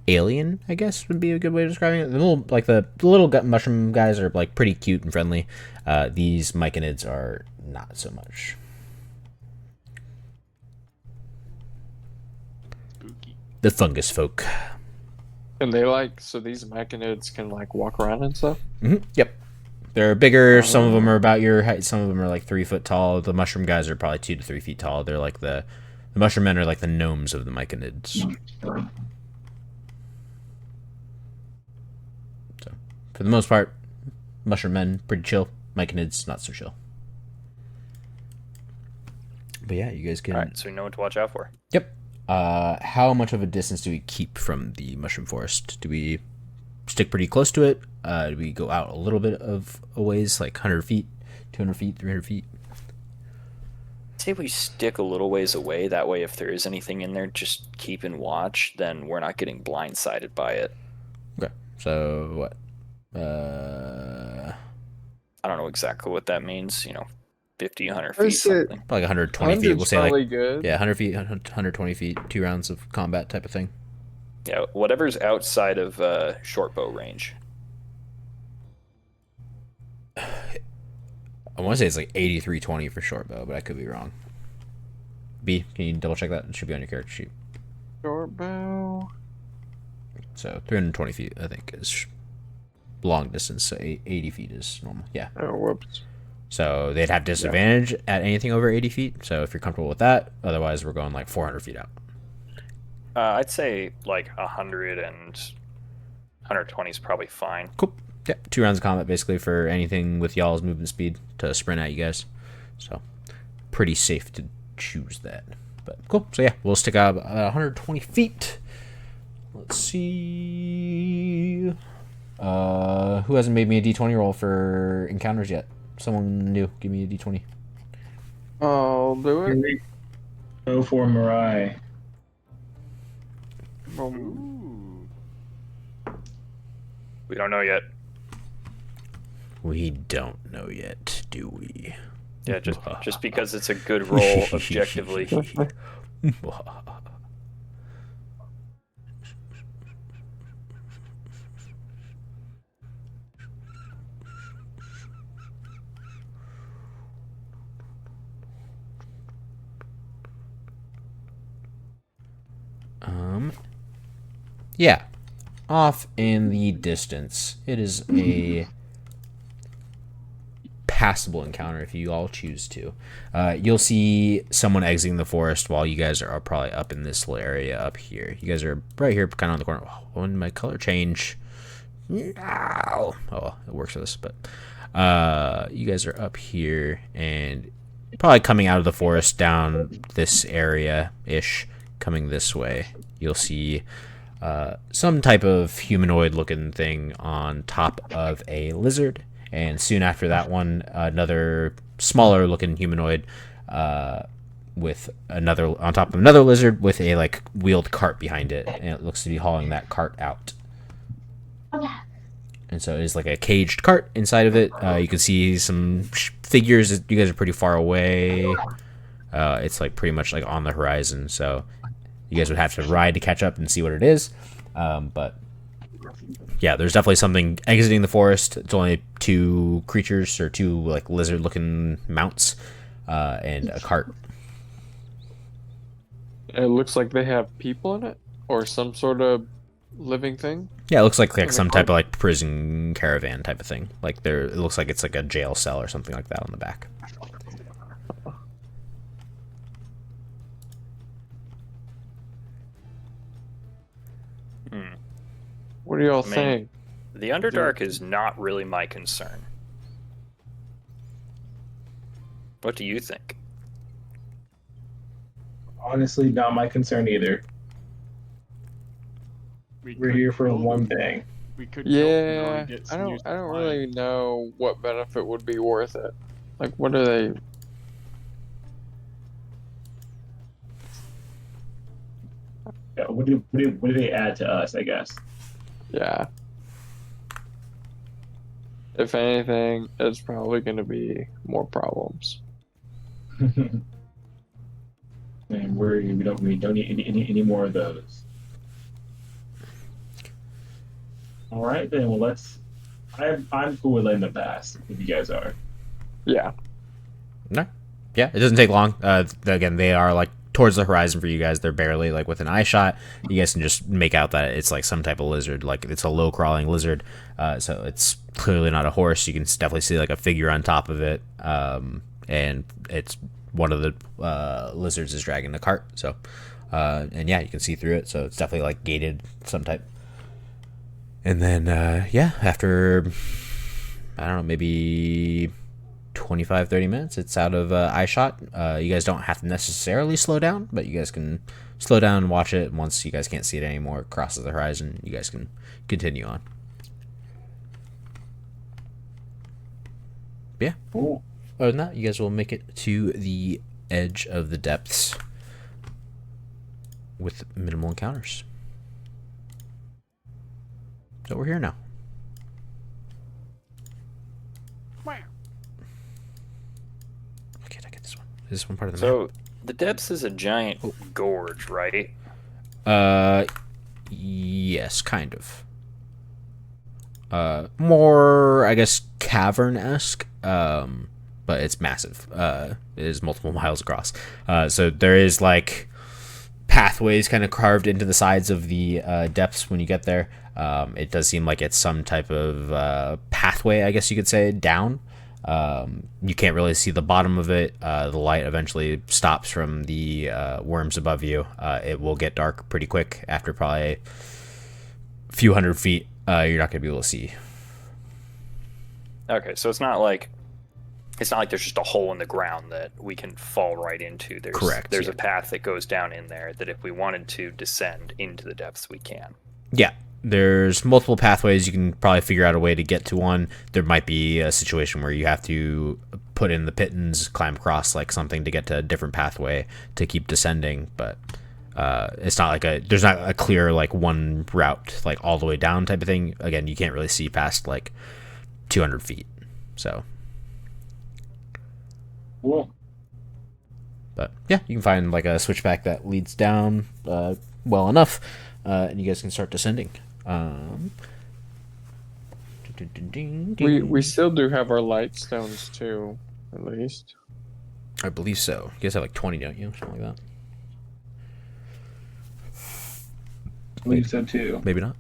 alien, I guess, would be a good way of describing it. The little mushroom guys are like pretty cute and friendly. These myconids are not so much. Spooky. The fungus folk. And they so these mechanids can like walk around and stuff? Yep. They're bigger. Some of them are about your height. Some of them are like 3 foot tall. The mushroom guys are probably 2 to 3 feet tall. They're like the mushroom men are like the gnomes of the myconids. So, for the most part, mushroom men pretty chill. Myconids not so chill. But yeah, you guys can. All right, so we know what to watch out for. Yep. How much of a distance do we keep from the mushroom forest? Do we stick pretty close to it? Do we go out a little bit of a ways, like 100 feet, 200 feet, 300 feet? Say we stick a little ways away. That way, if there is anything in there, just keep and watch. Then we're not getting blindsided by it. Okay. So what? I don't know exactly what that means. 50, 100 I feet, say- something. Probably like 120 feet. We'll say probably like good. yeah, 100 feet, 120 feet, 2 rounds of combat type of thing. Yeah, whatever's outside of short bow range. I want to say it's like 8320 for short bow, but I could be wrong. B, can you double check that? It should be on your character sheet. Short bow. So 320 feet, I think, is long distance. So 80 feet is normal. Yeah. Oh, whoops. So they'd have disadvantage at anything over 80 feet. So if you're comfortable with that, otherwise we're going like 400 feet out. I'd say like 100 and 120 is probably fine. Cool. Yeah, 2 rounds of combat basically for anything with y'all's movement speed to sprint at you guys. So pretty safe to choose that. But cool. So yeah, we'll stick out 120 feet. Let's see. Who hasn't made me a D20 roll for encounters yet? Someone new. Give me a D20. I'll do it. Go for Mirai. Um, Ooh. We don't know yet. We don't know yet, do we? Yeah, just because it's a good roll objectively. Yeah. Off in the distance. It is a passable encounter if you all choose to. You'll see someone exiting the forest while you guys are probably up in this little area up here. You guys are right here, kind of on the corner. Oh, when did my color change? No. Oh, well, it works for this, but you guys are up here and probably coming out of the forest down this area-ish, coming this way. You'll see some type of humanoid-looking thing on top of a lizard, and soon after that one, another smaller-looking humanoid with another on top of another lizard with a like wheeled cart behind it, and it looks to be hauling that cart out. And so it is like a caged cart inside of it. You can see some figures. You guys are pretty far away. It's like pretty much like on the horizon, so you guys would have to ride to catch up and see what it is. But yeah, there's definitely something exiting the forest. It's only 2 creatures or 2 like lizard-looking mounts, and a cart. It looks like they have people in it or some sort of living thing. Yeah, it looks like In the some type cart? of like prison caravan type of thing. Like it looks like it's like a jail cell or something like that on the back. What do y'all I mean, think? The Underdark is not really my concern. What do you think? Honestly, not my concern either. We We're could here for kill one them. thing. We could kill them though Yeah, and get I some new don't supplies. really know what benefit would be worth it. Like, what are they? Yeah, what do they add to us? I guess. Yeah. If anything, it's probably going to be more problems. And we don't need any more of those. All right then. Well, I'm cool with letting them pass if you guys are. Yeah. No, yeah, it doesn't take long. Again, they are like towards the horizon for you guys. They're barely like with an eye shot. You guys can just make out that it's like some type of lizard. Like it's a low crawling lizard. So it's clearly not a horse. You can definitely see like a figure on top of it. And it's one of the lizards is dragging the cart. So, and yeah, you can see through it. So it's definitely like gated some type. And then yeah, after I don't know, maybe 25-30 minutes, it's out of eye shot. You guys don't have to necessarily slow down, but you guys can slow down and watch it. Once you guys can't see it anymore, it crosses the horizon, you guys can continue on. But yeah, Cool. other than that, you guys will make it to the edge of the depths with minimal encounters. So we're here now. Okay, I get this one. Is this one part of the map? So the depths is a giant gorge, right? Yes, kind of. More, I guess, cavern-esque. But it's massive. It is multiple miles across. So there is like pathways kind of carved into the sides of the depths when you get there. It does seem like it's some type of pathway, I guess you could say, down. You can't really see the bottom of it. The light eventually stops from the worms above you. It will get dark pretty quick after probably a few hundred feet. You're not going to be able to see. Okay, so it's not like there's just a hole in the ground that we can fall right into. Correct, There's yeah. a path that goes down in there that if we wanted to descend into the depths, we can. Yeah, there's multiple pathways. You can probably figure out a way to get to one. There might be a situation where you have to put in the pittance, climb across like something to get to a different pathway to keep descending, but it's not like there's not a clear like one route like all the way down type of thing. Again, you can't really see past like 200 feet. So, Cool. but yeah, you can find like a switchback that leads down well enough, and you guys can start descending. We still do have our light stones too, at least. I believe so. You guys have like 20, don't you? Something like that. I believe so too. Maybe not.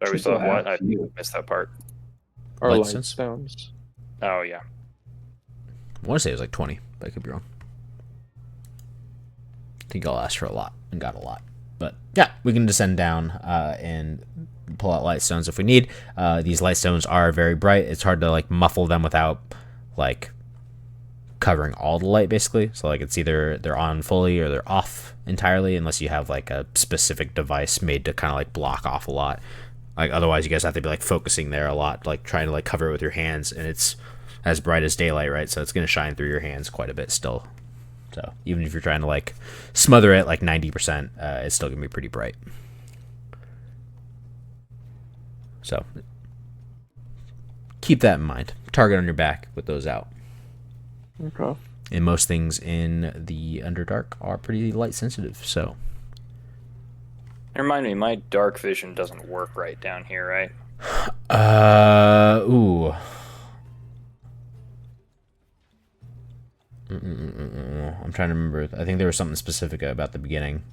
Are we Should still have still what? have I a few. missed that part. Our Light light stones? stones. Oh yeah. I want to say it was like 20, but I could be wrong. I think I'll ask for a lot and got a lot. But yeah, we can descend down and pull out light stones if we need. These light stones are very bright. It's hard to like muffle them without like covering all the light basically. So like it's either they're on fully or they're off entirely unless you have like a specific device made to kind of like block off a lot. Like otherwise you guys have to be like focusing there a lot, like trying to like cover it with your hands, and it's as bright as daylight, right? So it's going to shine through your hands quite a bit still. So even if you're trying to like smother it like 90%, it's still going to be pretty bright. So keep that in mind. Target on your back with those out. Okay. and most things in the Underdark are pretty light sensitive. So, Remind me, my dark vision doesn't work right down here, right? ooh. I'm trying to remember. I think there was something specific about the beginning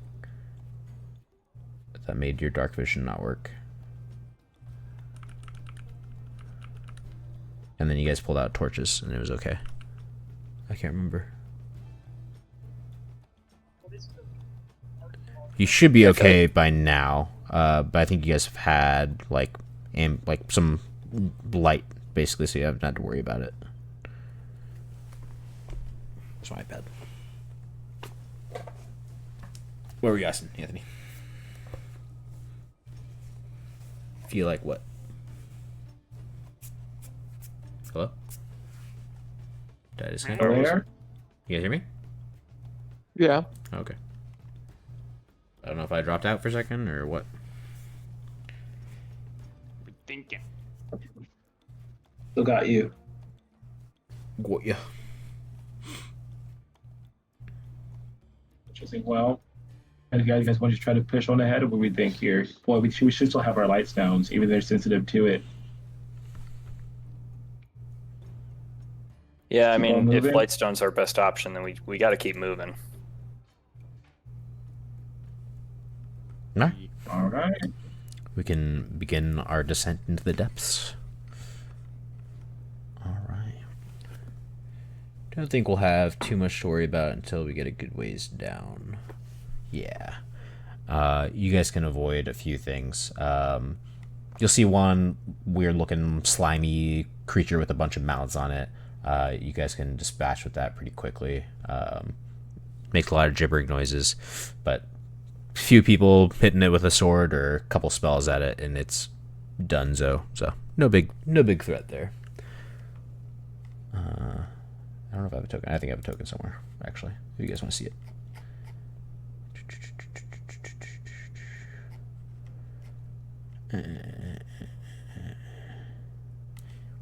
that made your dark vision not work. And then you guys pulled out torches, and it was okay. I can't remember. You should be okay by now, but I think you guys have had like some light, basically, so you haven't had to worry about it. That's my bad. What were you asking, Anthony? Feel like what? Hello? Did I disconnect? There? You guys hear me? Yeah. Okay. I don't know if I dropped out for a second or what. We're thinking. Still got you. Got ya. Interesting. Well, you guys want to try to push on ahead, or what do we think here? Boy, we should still have our light stones, even though they're sensitive to it. Yeah, I Keep on mean, if moving. Lightstone's our best option, then we got to keep moving. No? All right. We can begin our descent into the depths. Alright. Don't think we'll have too much to worry about until we get a good ways down. Yeah. You guys can avoid a few things. You'll see one weird looking slimy creature with a bunch of mouths on it. You guys can dispatch with that pretty quickly. Makes a lot of gibbering noises, but few people hitting it with a sword or a couple spells at it, and it's donezo. So no big threat there. I don't know if I have a token. I think I have a token somewhere, actually. If you guys want to see it.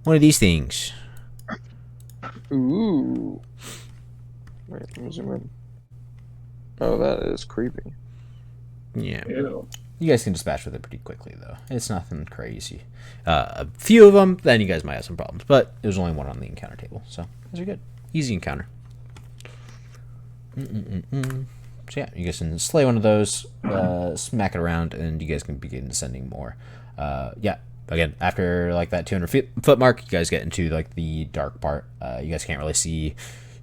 One of these things. Ooh. Wait, let me zoom in. Oh, that is creepy. Yeah. Ew. You guys can dispatch with it pretty quickly, though. It's nothing crazy. A few of them, then you guys might have some problems. But there's only one on the encounter table, so those are good. Easy encounter. So yeah, you guys can slay one of those, smack it around, and you guys can begin descending more. Yeah, again, after like that 200 foot mark, you guys get into like the dark part. You guys can't really see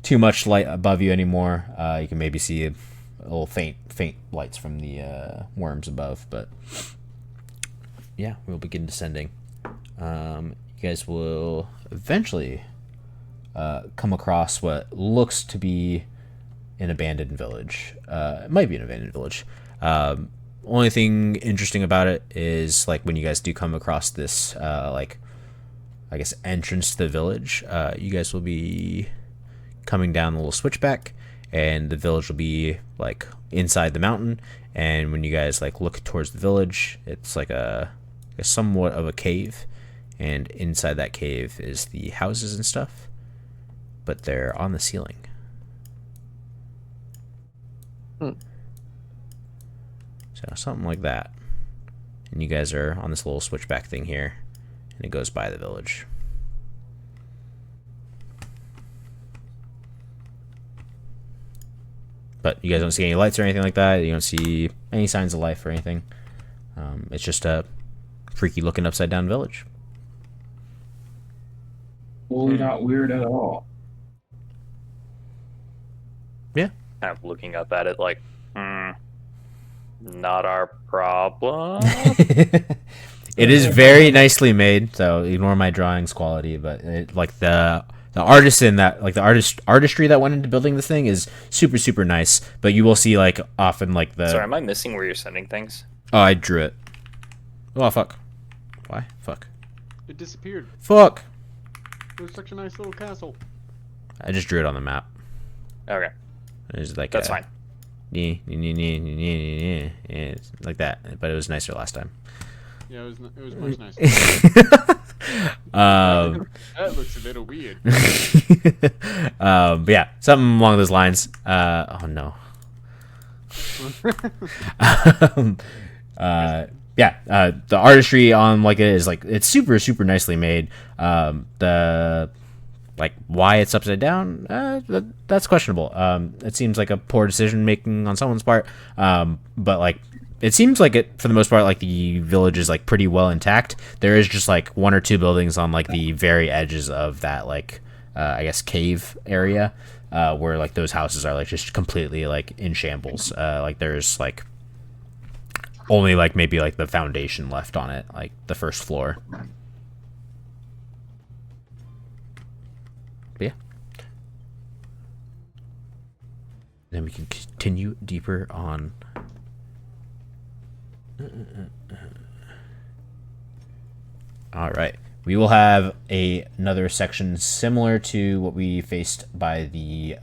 too much light above you anymore. You can maybe see a little faint lights from the worms above, but yeah, we'll begin descending. You guys will eventually come across what looks to be an abandoned village. It might be an abandoned village. Only thing interesting about it is like when you guys do come across this like I guess entrance to the village, you guys will be coming down the little switchback, and the village will be like inside the mountain. And when you guys like look towards the village, it's like a somewhat of a cave, and inside that cave is the houses and stuff, but they're on the ceiling. So something like that. And you guys are on this little switchback thing here, and it goes by the village. But you guys don't see any lights or anything like that. You don't see any signs of life or anything. It's just a freaky looking upside down village. Totally not weird at all. Yeah. Kind of looking up at it like, not our problem. It is very nicely made, so ignore my drawings quality, but it, like the artisan that like the artistry that went into building this thing is super nice. But you will see like often like the Sorry, am I missing where you're sending things? Oh, I drew it. Oh fuck. Why? Fuck. It disappeared. Fuck. It was such a nice little castle. I just drew it on the map. Okay, It's like that's fine. Yeah, like that. But it was nicer last time. Yeah, it was much nicer. That looks a little weird. But yeah, something along those lines. Oh no. The artistry on like it is like it's super nicely made. The like why it's upside down, that's questionable. It seems like a poor decision making on someone's part. But like it seems like it for the most part like the village is like pretty well intact. There is just like one or two buildings on like the very edges of that like I guess cave area where like those houses are like just completely like in shambles. Like there's like only like maybe like the foundation left on it, like the first floor. But yeah. Then we can continue deeper on. All right. We will have another section similar to what we faced by the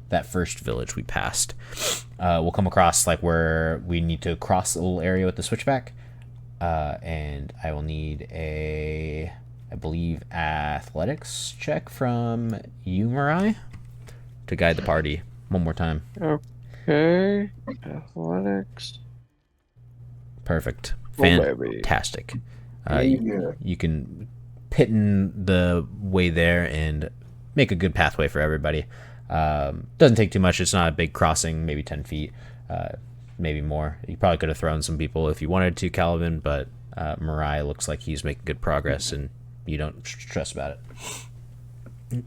that first village we passed. We'll come across like where we need to cross a little area with the switchback, and I will need I believe, athletics check from you, Mirai, to guide the party one more time. Okay. Athletics. Perfect. Oh, baby. Fantastic. You can pit in the way there and make a good pathway for everybody. Doesn't take too much. It's not a big crossing, maybe 10 feet, maybe more. You probably could have thrown some people if you wanted to, Calvin, but Mirai looks like he's making good progress and you don't stress about it.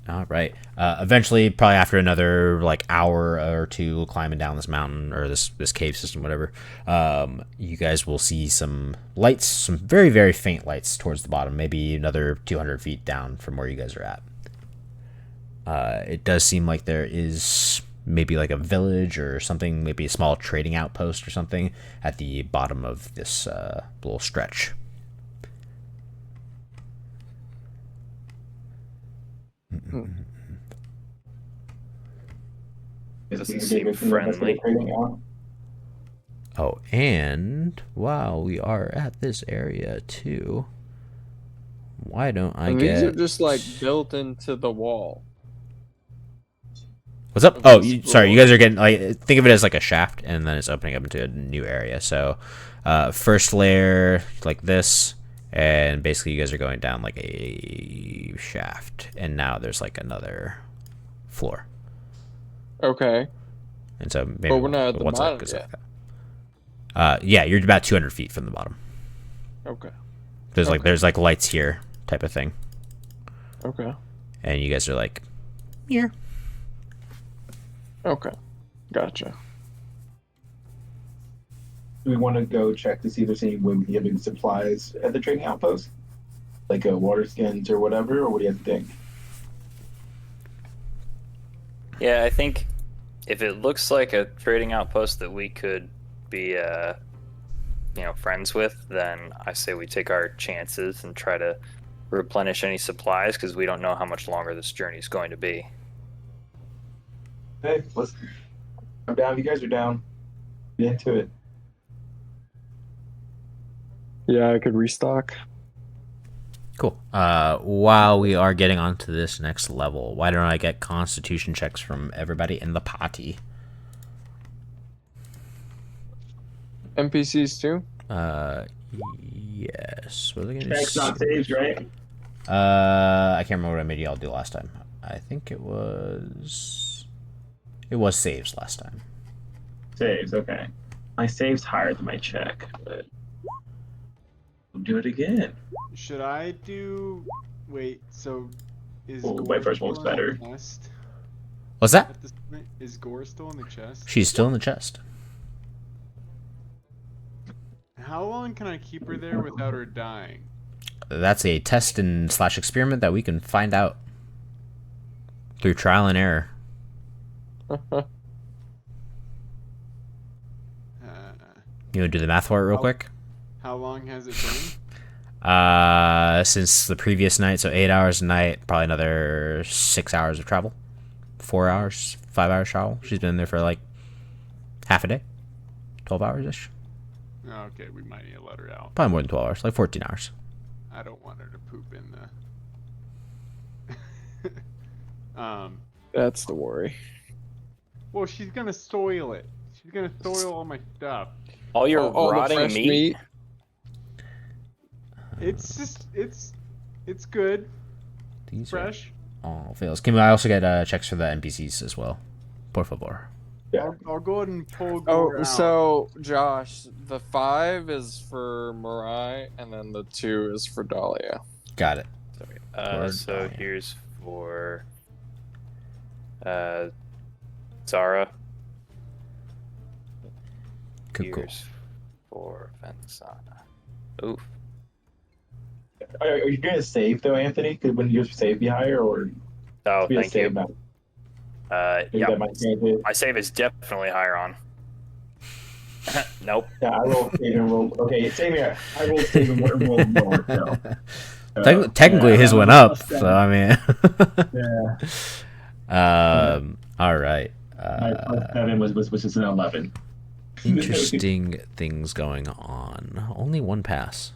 All right. Eventually, probably after another like hour or two climbing down this mountain or this cave system, whatever, you guys will see some lights, some very faint lights towards the bottom, maybe another 200 feet down from where you guys are at. It does seem like there is maybe like a village or something, maybe a small trading outpost or something at the bottom of this little stretch. Doesn't seem friendly. Oh, and while we are at this area too, why don't I get... These are just like built into the wall. What's up? Oh, sorry, you guys are getting like think of it as like a shaft, and then it's opening up into a new area. So, first layer like this, and basically you guys are going down like a shaft, and now there's like another floor. Okay. And so maybe But we're not at the one side bottom goes yet. like that. Yeah, you're about 200 feet from the bottom. Okay. There's like lights here type of thing, Okay. and you guys are like here. Okay. Gotcha. Do we want to go check to see if there's any way we can get supplies at the trading outpost? Like water skins or whatever, or what do you think? Yeah, I think if it looks like a trading outpost that we could be, friends with, then I say we take our chances and try to replenish any supplies because we don't know how much longer this journey is going to be. Hey, I'm down. You guys are down. Get into it. Yeah, I could restock. Cool. While we are getting onto this next level, why don't I get constitution checks from everybody in the party? NPCs too? Yes. What are they gonna Checks, not saves, right? I can't remember what I made y'all do last time. I think it was saves last time. Saves, okay. My save's higher than my check, but we'll do it again. Should I do? Wait. So is Oh, Gore my first still one's in the better. chest What's that? at this point? Is Gore still in the chest? She's still in the chest. How long can I keep her there without her dying? That's a test and / experiment that we can find out through trial and error. You want to do the math for it real quick? How long has it been? Since the previous night, so 8 hours a night, probably another 6 hours of travel. 4 hours, 5 hours travel. She's been there for like half a day. 12 hours ish. Okay, we might need to let her out. Probably more than 12 hours, like 14 hours. I don't want her to poop in the. That's the worry. Well, she's gonna soil it. She's gonna soil all my stuff. All your All the rotting fresh meat. It's just it's good, These fresh. are all fails. Can I also get checks for the NPCs as well? Por favor. I'll go ahead and pull Gore Oh, out. so Josh, the 5 is for Mirai, and then the 2 is for Dahlia. Got it. So Dahlia. here's for Zara. Cool. Here's for Venzana. Oof. Are you gonna save though, Anthony? Could when your save be higher or Oh, be a thank you. save now? Maybe Yeah, that might change it. my save is definitely higher on. Nope. Yeah, I roll save and roll. Okay, same here. I roll save and roll lower. So. Technically, his went up. So I mean. Yeah. All right. My +7 was just an 11. Interesting things going on. Only one pass.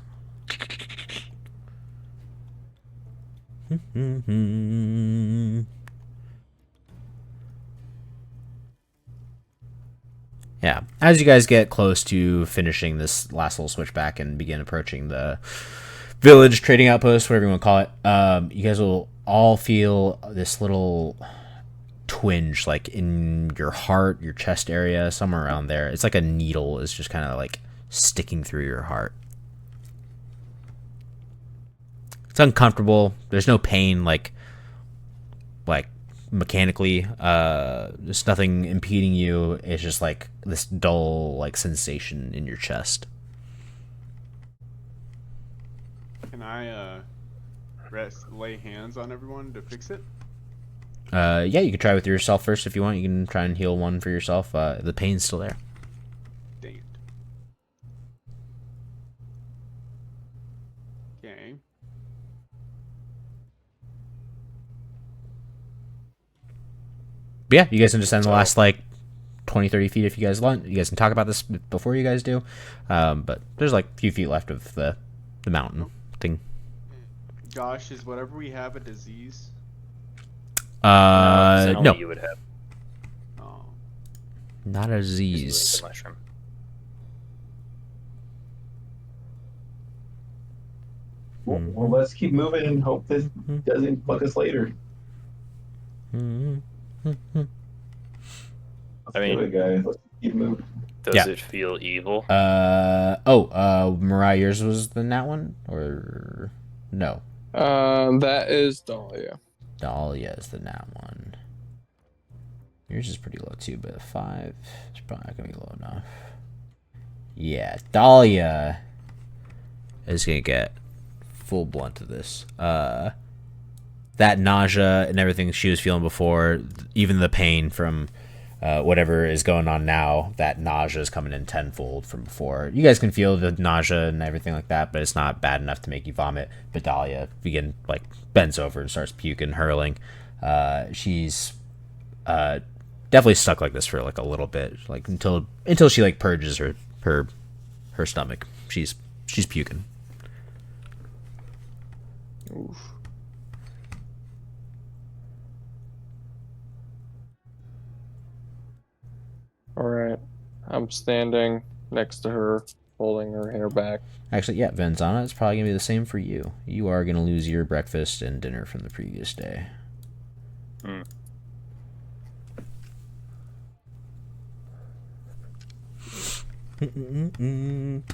Yeah, as you guys get close to finishing this last little switchback and begin approaching the village trading outpost, whatever you want to call it, you guys will all feel this little twinge, like in your heart, your chest area, somewhere around there. It's like a needle is just kind of like sticking through your heart. It's uncomfortable. There's no pain, like mechanically. There's nothing impeding you. It's just like this dull, like sensation in your chest. Can I lay hands on everyone to fix it? Yeah, you can try with yourself first if you want. You can try and heal one for yourself. The pain's still there. Dang it. Okay. But yeah, you guys can just send the last like 20, 30 feet if you guys want. You guys can talk about this before you guys do. But there's like a few feet left of the mountain thing. Josh, is whatever we have a disease? No, You would have. Oh. not a Just disease. the mushroom. Well, let's keep moving and hope this doesn't bug us later. Let's I mean- do it, guys. Let's keep moving. Does Yeah. it feel evil? Mariah, yours was the nat one or no? That is Dahlia. Dahlia is the nat one. Yours is pretty low too, but a 5 is probably not gonna be low enough. Yeah, Dahlia is gonna get full blunt of this. That nausea and everything she was feeling before, even the pain from whatever is going on now, that nausea is coming in tenfold from before. You guys can feel the nausea and everything like that, but it's not bad enough to make you vomit. But Dahlia bends over and starts puking, hurling. She's definitely stuck like this for like a little bit, like until she like purges her stomach. She's puking. Oof. Alright. I'm standing next to her, holding her hair back. Actually, yeah, Venzana, it's probably gonna be the same for you. You are gonna lose your breakfast and dinner from the previous day. Hmm.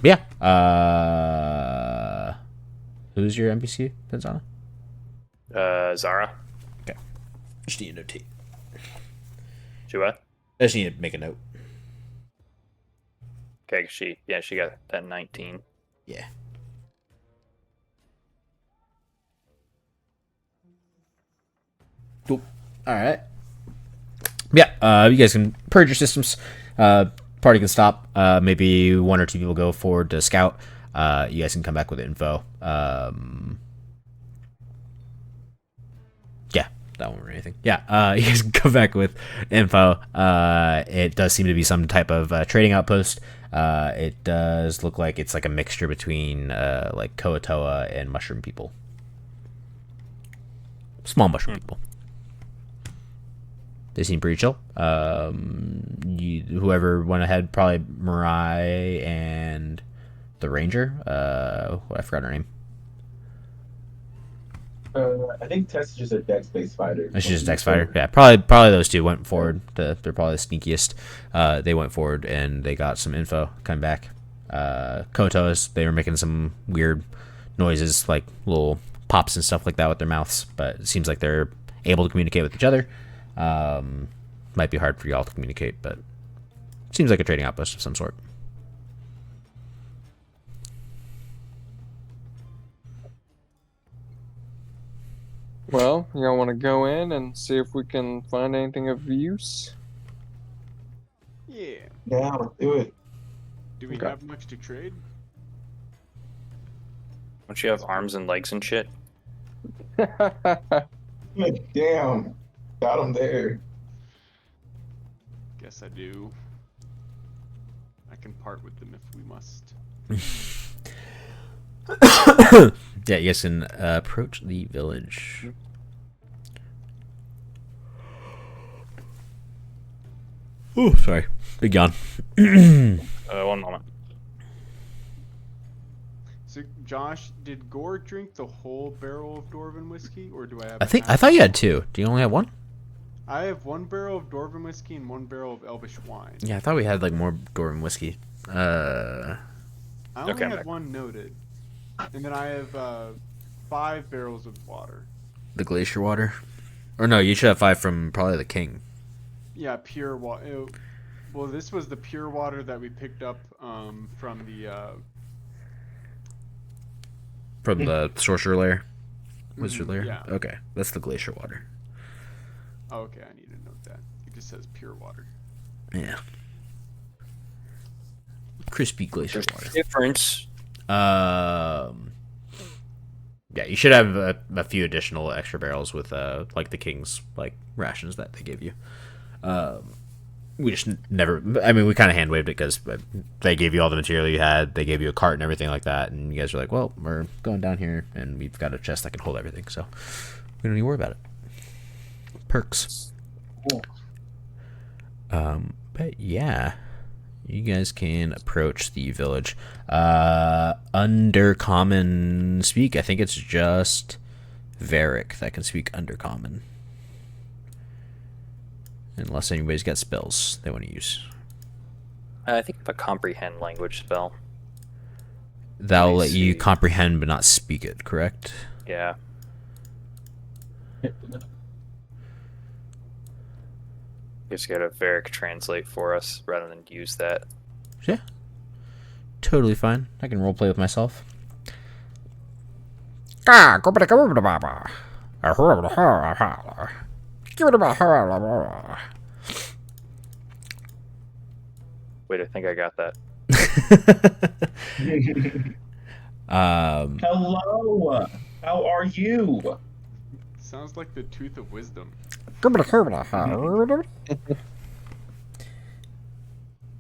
Yeah. Who's your NPC, Venzana? Zara. I just need to notate. She what? I just need to make a note. Okay, she got that 19. Yeah. Cool. All right. Yeah. You guys can purge your systems. Party can stop. Maybe one or two people go forward to scout. You guys can come back with info. Yeah, that won't or anything. Yeah, you guys can come back with info. It does seem to be some type of trading outpost. It does look like it's like a mixture between like Koatoa and mushroom people. Small mushroom people. They seem pretty chill. Whoever went ahead, probably Mirai and the Ranger. I forgot her name. I think Tess is just a dex-based fighter. She's just a dex fighter. Yeah, probably those two went forward. They're probably the sneakiest. They went forward and they got some info. Come back. Kotoas, they were making some weird noises, like little pops and stuff like that with their mouths. But it seems like they're able to communicate with each other. Might be hard for y'all to communicate, but seems like a trading outpost of some sort. Well, y'all want to go in and see if we can find anything of use? Yeah. Yeah, let's do it. Do we Okay. have much to trade? Don't you have arms and legs and shit? Damn, got him there. Guess I do. I can part with them if we must. Yeah, you guys can approach the village. Oh, sorry. Big yawn. 1 moment. So, Josh, did Gore drink the whole barrel of Dwarven whiskey, or do I have? I thought you had two. Do you only have one? I have 1 barrel of Dwarven whiskey and 1 barrel of Elvish wine. Yeah, I thought we had like more Dwarven whiskey. I only Okay, had Mac. 1 noted, and then I have 5 barrels of water. The glacier water, or no? You should have 5 from probably the king. Yeah, pure water. Well, this was the pure water that we picked up from the. From the sorcerer lair, wizard lair. yeah. Okay, that's the glacier water. Oh, okay, I need to note that. It just says pure water. Yeah. Crispy glacier There's water. difference. Yeah, you should have a few additional extra barrels with like the king's like rations that they give you. We just never. I mean, we kind of hand waved it because they gave you all the material you had. They gave you a cart and everything like that, and you guys were like, "Well, we're going down here, and we've got a chest that can hold everything, so we don't need to worry about it." Perks. Cool. But yeah, you guys can approach the village. Undercommon speak. I think it's just Varric that can speak Undercommon. Unless anybody's got spells they want to use. I think of a comprehend language spell. That'll Let let me you see. comprehend but not speak it, correct? Yeah. Just gotta Varric translate for us rather than use that. Yeah. Totally fine. I can roleplay with myself. Wait, I think I got that. Hello, how are you? Sounds like the tooth of wisdom.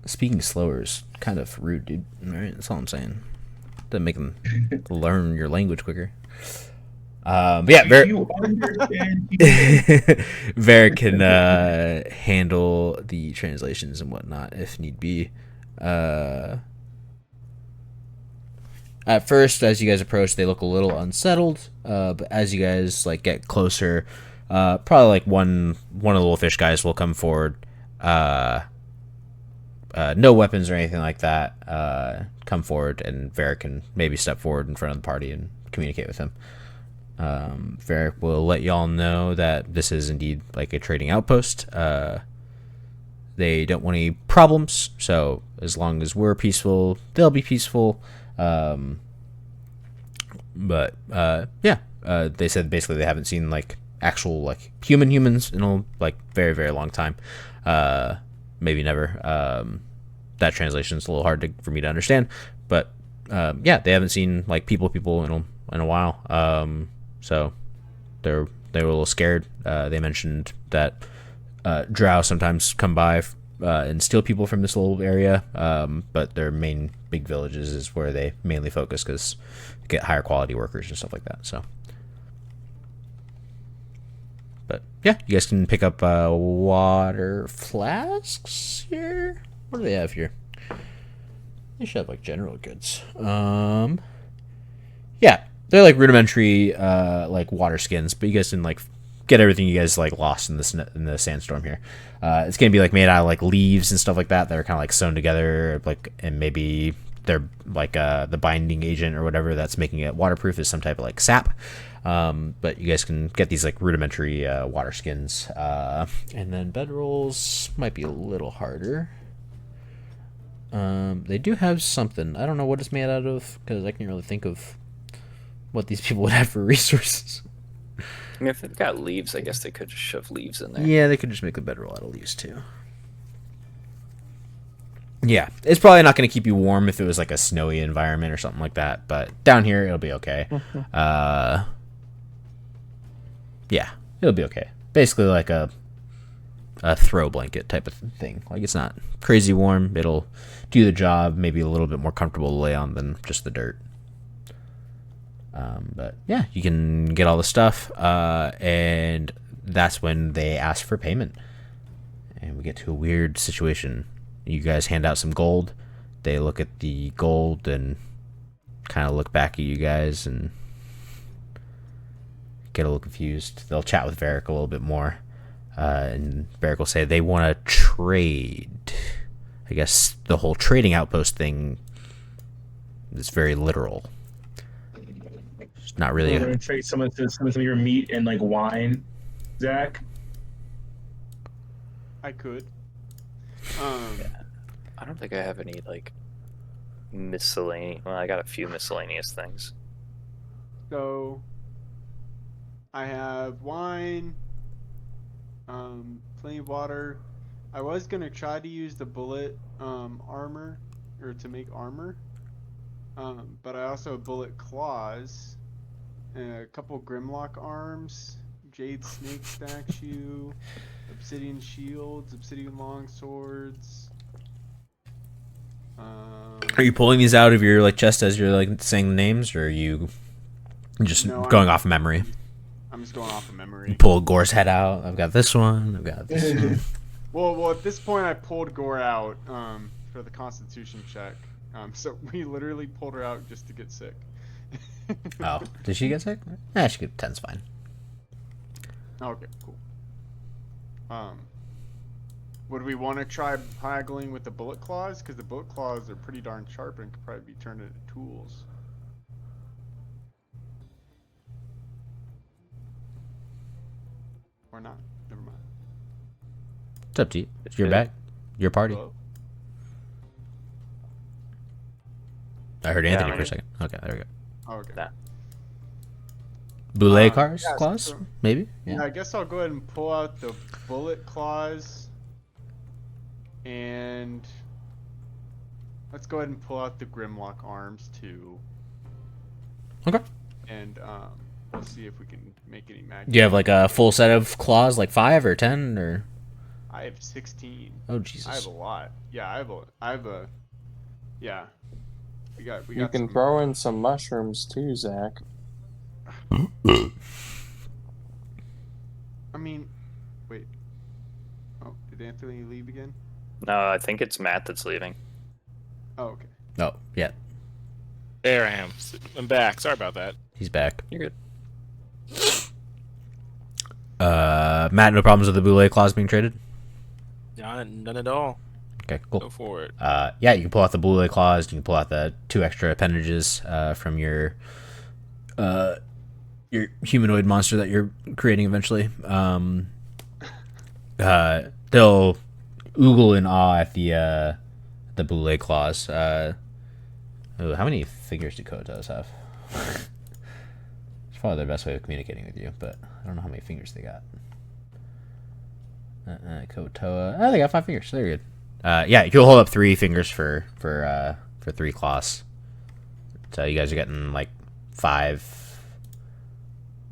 Speaking slower is kind of rude, dude. Alright, that's all I'm saying. Doesn't make them learn your language quicker. But yeah, Do you understand? Varric can handle the translations and whatnot if need be. At first, as you guys approach, they look a little unsettled. But as you guys like get closer, probably like one of the little fish guys will come forward. No weapons or anything like that. Come forward, and Varric can maybe step forward in front of the party and communicate with him. Varric will let y'all know that this is indeed like a trading outpost. They don't want any problems, so as long as we're peaceful, they'll be peaceful. They said basically they haven't seen like actual like humans in a like very very long time. Maybe never. That translation is a little hard for me to understand, but yeah, they haven't seen like people in a while. So they were a little scared. They mentioned that drow sometimes come by and steal people from this little area, but their main big villages is where they mainly focus because get higher quality workers and stuff like that. So, but yeah, you guys can pick up water flasks here. What do they have here? They should have like general goods. Yeah, they're like rudimentary like water skins, but you guys can like get everything you guys like lost in the sandstorm here. It's gonna be like made out of like leaves and stuff like that that are kind of like sewn together, like, and maybe they're like the binding agent or whatever that's making it waterproof is some type of like sap. But you guys can get these like rudimentary water skins, and then bedrolls might be a little harder. They do have something. I don't know what it's made out of because I can't really think of what these people would have for resources. I mean, if they've got leaves, I guess they could just shove leaves in there. Yeah, they could just make the bedroll out of leaves too. Yeah, it's probably not going to keep you warm if it was like a snowy environment or something like that, but down here it'll be okay. Yeah, it'll be okay. Basically like a throw blanket type of thing. Like, it's not crazy warm. It'll do the job, maybe a little bit more comfortable to lay on than just the dirt. But yeah, you can get all the stuff, and that's when they ask for payment. And we get to a weird situation. You guys hand out some gold. They look at the gold and kind of look back at you guys and get a little confused. They'll chat with Varric a little bit more. And Varric will say they want to trade. I guess the whole trading outpost thing is very literal. It's not really. We're gonna trade some of your meat and like wine, Zach. I could. I don't think I have any like miscellaneous. Well, I got a few miscellaneous things. So I have wine, plenty of water. I was gonna try to use the bullet armor, or to make armor, but I also have bullet claws, a couple Grimlock arms, jade snake statue, obsidian shields, obsidian long swords. Are you pulling these out of your like chest as you're like saying the names, or are you just going off memory? I'm just going off of memory. You pull Gore's head out. I've got this one. I've got this one. Well, at this point, I pulled Gore out for the Constitution check. So we literally pulled her out just to get sick. Oh, did she get sick? Yeah, she get 10's fine. Okay, cool. Would we want to try haggling with the bullet claws? Because the bullet claws are pretty darn sharp and could probably be turned into tools. Or not. Never mind. It's up to you. You're back. Your party. Hello? I heard Anthony Yeah, for a second. Okay, there we go. Oh, okay. Nah. Boulet cars, yeah, claws, so- maybe. Yeah, I guess I'll go ahead and pull out the bullet claws. And let's go ahead and pull out the Grimlock arms too. Okay. And we'll see if we can make any magic. Do you have like a full set of claws, like 5 or 10, or? I have 16. Oh Jesus! I have a lot. Yeah, I have a. Yeah. We got. You can throw in some mushrooms too, Zach. I mean, wait. Oh, did Anthony leave again? No, I think it's Matt that's leaving. Oh, okay. Oh yeah, There I am. I'm back. Sorry about that. he's back. You're good. Matt, no problems with the Boulet claws being traded? None at all. Okay, cool. Go for it. Yeah, you can pull out the Boulet claws. You can pull out the 2 extra appendages from your humanoid monster that you're creating eventually. They'll oogle in awe at the Boulet claws. How many fingers do Kotos have? It's probably their best way of communicating with you, but I don't know how many fingers they got. Kotoa. Oh, they got 5 fingers. So they're good. Yeah, you'll hold up 3 fingers for 3 claws. So you guys are getting like 5,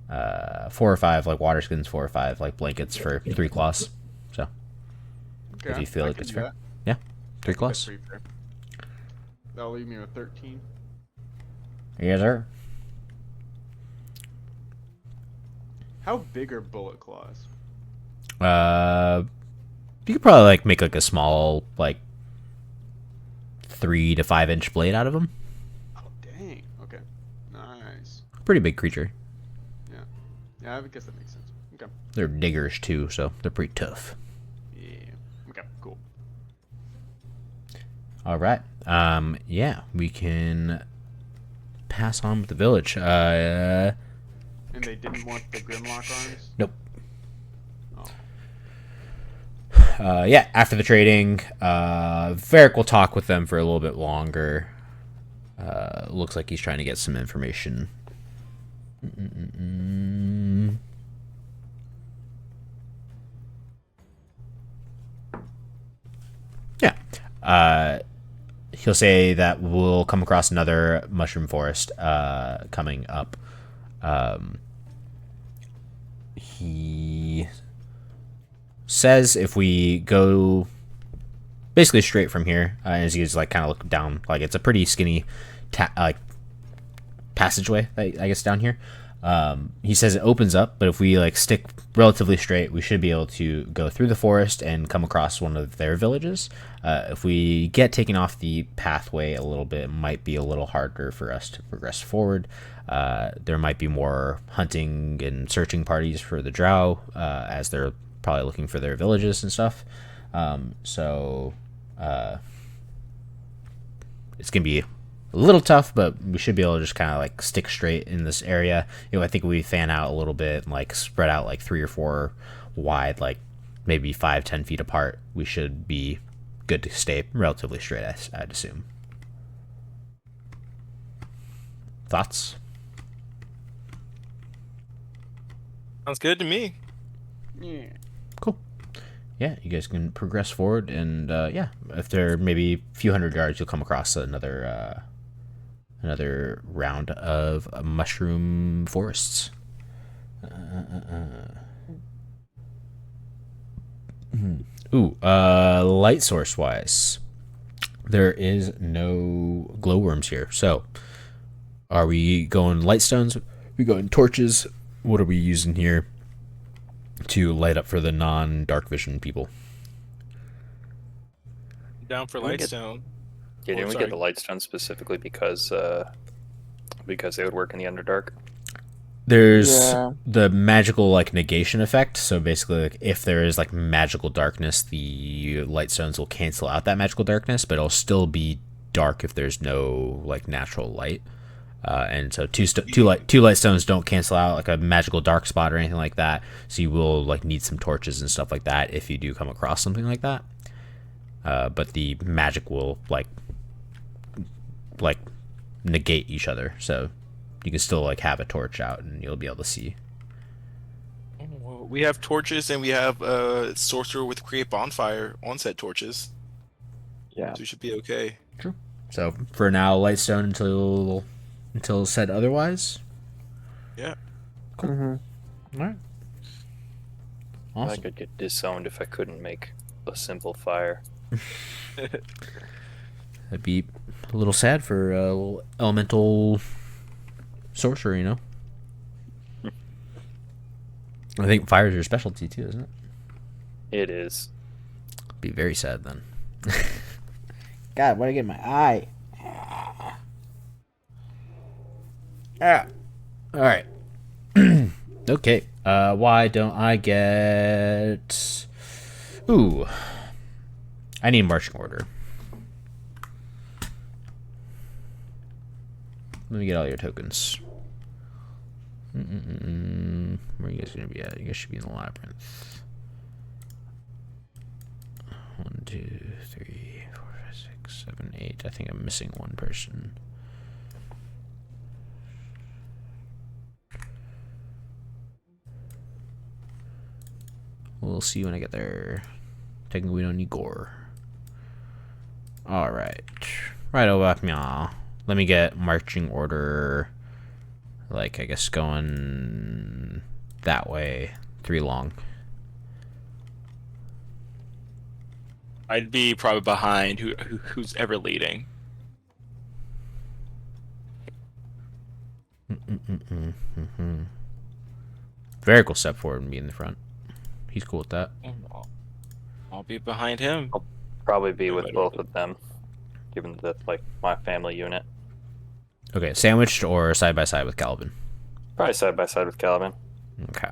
4 or 5 like water skins, 4 or 5 like blankets for 3 claws. So Okay, if you feel I like can it's do fair. that. Yeah, I 3 think that's claws. pretty fair. That'll leave me with 13. Yes, sir. How big are bullet claws? You could probably like make like a small like 3 to 5 inch blade out of them. Oh, dang. Okay. Nice. Pretty big creature. Yeah. Yeah, I guess that makes sense. Okay. They're diggers too, so they're pretty tough. Yeah. Okay, cool. All right. Yeah, we can pass on with the village. And they didn't want the Grimlock arms? Nope. Oh. Yeah, after the trading, Varric will talk with them for a little bit longer. Looks like he's trying to get some information. Yeah. He'll say that we'll come across another mushroom forest coming up. He says if we go basically straight from here, as he's like kind of look down, like it's a pretty skinny like passageway, I guess, down here. He says it opens up, but if we like stick relatively straight, we should be able to go through the forest and come across one of their villages. If we get taken off the pathway a little bit, it might be a little harder for us to progress forward. There might be more hunting and searching parties for the drow, as they're probably looking for their villages and stuff. So it's gonna be a little tough, but we should be able to just kind of like stick straight in this area. I think we fan out a little bit and like spread out like 3 or 4 wide, like maybe 5-10 feet apart. We should be good to stay relatively straight, I'd assume. Thoughts? Sounds good to me. Yeah. Cool. Yeah, you guys can progress forward, and yeah, if they're maybe a few hundred yards, you'll come across another round of mushroom forests. Light source wise, there is no glowworms here. So, are we going light stones? Are we going torches? What are we using here to light up for the non-dark vision people? Down for Can we get- Lightstone. Yeah, Oh, didn't we sorry. get the Lightstone specifically because they would work in the Underdark? There's Yeah. the magical like negation effect. So basically, like if there is like magical darkness, the light stones will cancel out that magical darkness, but it'll still be dark if there's no like natural light. And so two light stones don't cancel out like a magical dark spot or anything like that. So you will like need some torches and stuff like that if you do come across something like that. But the magic will like negate each other. So you can still like have a torch out and you'll be able to see. Well, we have torches and we have sorcerer with create bonfire on set torches, Yeah. so we should be okay. So for now, lightstone until said otherwise. Yeah. Mm-hmm. All right. I Awesome. could get disowned if I couldn't make a simple fire. That'd be a little sad for a little elemental sorcerer, you know. I think fire is your specialty too, isn't it? It is. Be very sad then. God, why did I get in my eye? Ah. All right. Okay. Why don't I get? Ooh. I need marching order. Let me get all your tokens. Where are you guys gonna be at? You guys should be in the labyrinth. 1, 2, 3, 4, 5, 6, 7, 8. I think I'm missing one person. We'll see when I get there. Technically, we don't need gore. Alright. Right over here. Let me get marching order. Like, I guess going that way. 3 long. I'd be probably behind who's ever leading. Varric will step forward and be in the front. He's cool with that. I'll be behind him. Probably be with both of them, given that that's like my family unit. Okay, sandwiched or side by side with Calvin? Probably side by side with Caliban. Okay.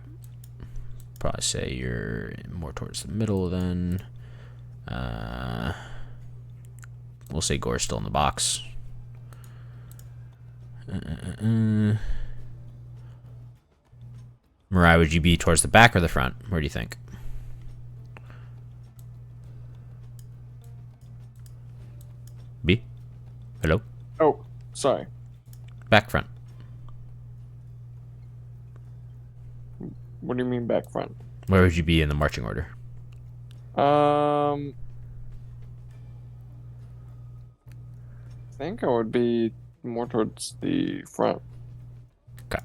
Probably say you're more towards the middle then. We'll say Gore's still in the box. Mariah, would you be towards the back or the front? Where do you think? B? Hello? Oh, sorry. Back, front. What do you mean back front? Where would you be in the marching order? I think I would be more towards the front. Okay.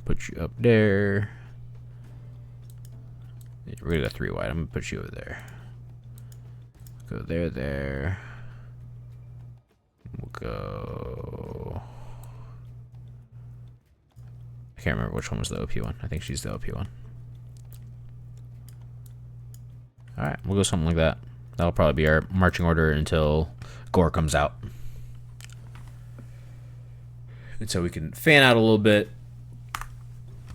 Put you up there. We're gonna go 3 wide. I'm gonna put you over there. Go there. We'll go. I can't remember which one was the OP one. I think she's the OP one. Alright, we'll go something like that. That'll probably be our marching order until Gore comes out. And so we can fan out a little bit,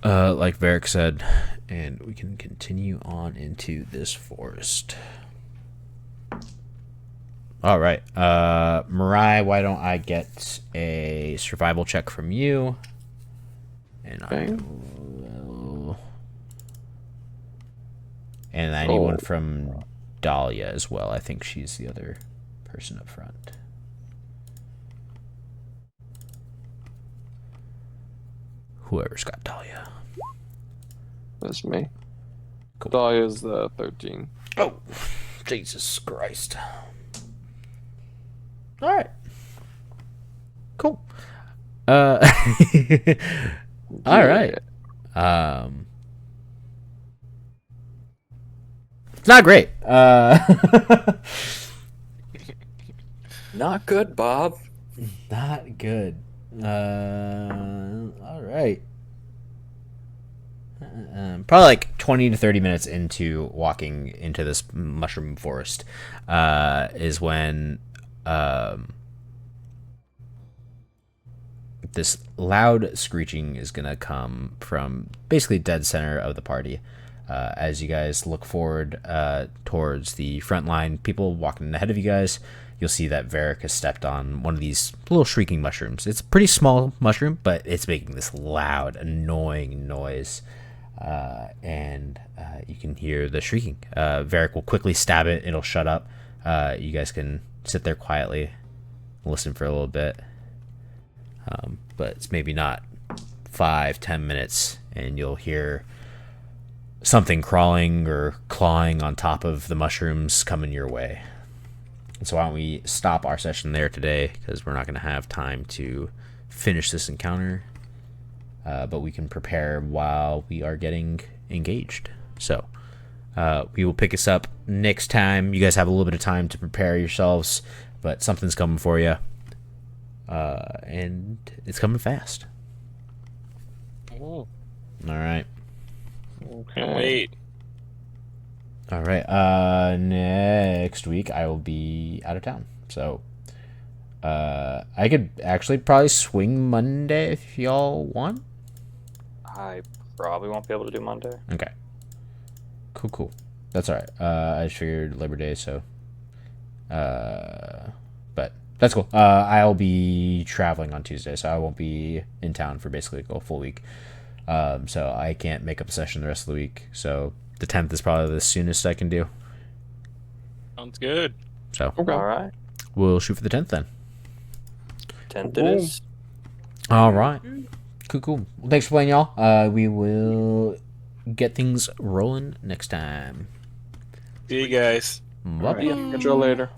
like Varric said, and we can continue on into this forest. All right, Mariah, why don't I get a survival check from you? And Okay. I need one from Dahlia as well. I think she's the other person up front. Whoever's got Dahlia. That's me. Cool. Dahlia's the 13. Oh, Jesus Christ. All right. Cool. All right. It's not great. Not good, Bob. Not good. All right. Probably like 20 to 30 minutes into walking into this mushroom forest is when this loud screeching is going to come from basically dead center of the party. As you guys look forward towards the front line, people walking ahead of you guys, you'll see that Varric has stepped on one of these little shrieking mushrooms. It's a pretty small mushroom, but it's making this loud, annoying noise. And you can hear the shrieking. Varric will quickly stab it. It'll shut up. You guys can sit there quietly, listen for a little bit. But it's maybe not 5-10 minutes, and you'll hear something crawling or clawing on top of the mushrooms coming your way. So why don't we stop our session there today, because we're not going to have time to finish this encounter. But we can prepare while we are getting engaged. So we will pick us up next time. You guys have a little bit of time to prepare yourselves, but something's coming for you. And it's coming fast. Oh, All right. okay. Wait. All right. Next week I will be out of town, so I could actually probably swing Monday if y'all want. I probably won't be able to do Monday. Okay. Cool. That's all right. I just figured Labor Day, so. But that's cool. I'll be traveling on Tuesday, so I won't be in town for basically a full week. So I can't make up a session the rest of the week. So the 10th is probably the soonest I can do. Sounds good. So Okay. All right. we'll shoot for the 10th then. 10th Cool. it is. All right. Cool. Well, thanks for playing, y'all. We will get things rolling next time. See you guys. Bye. Catch you later.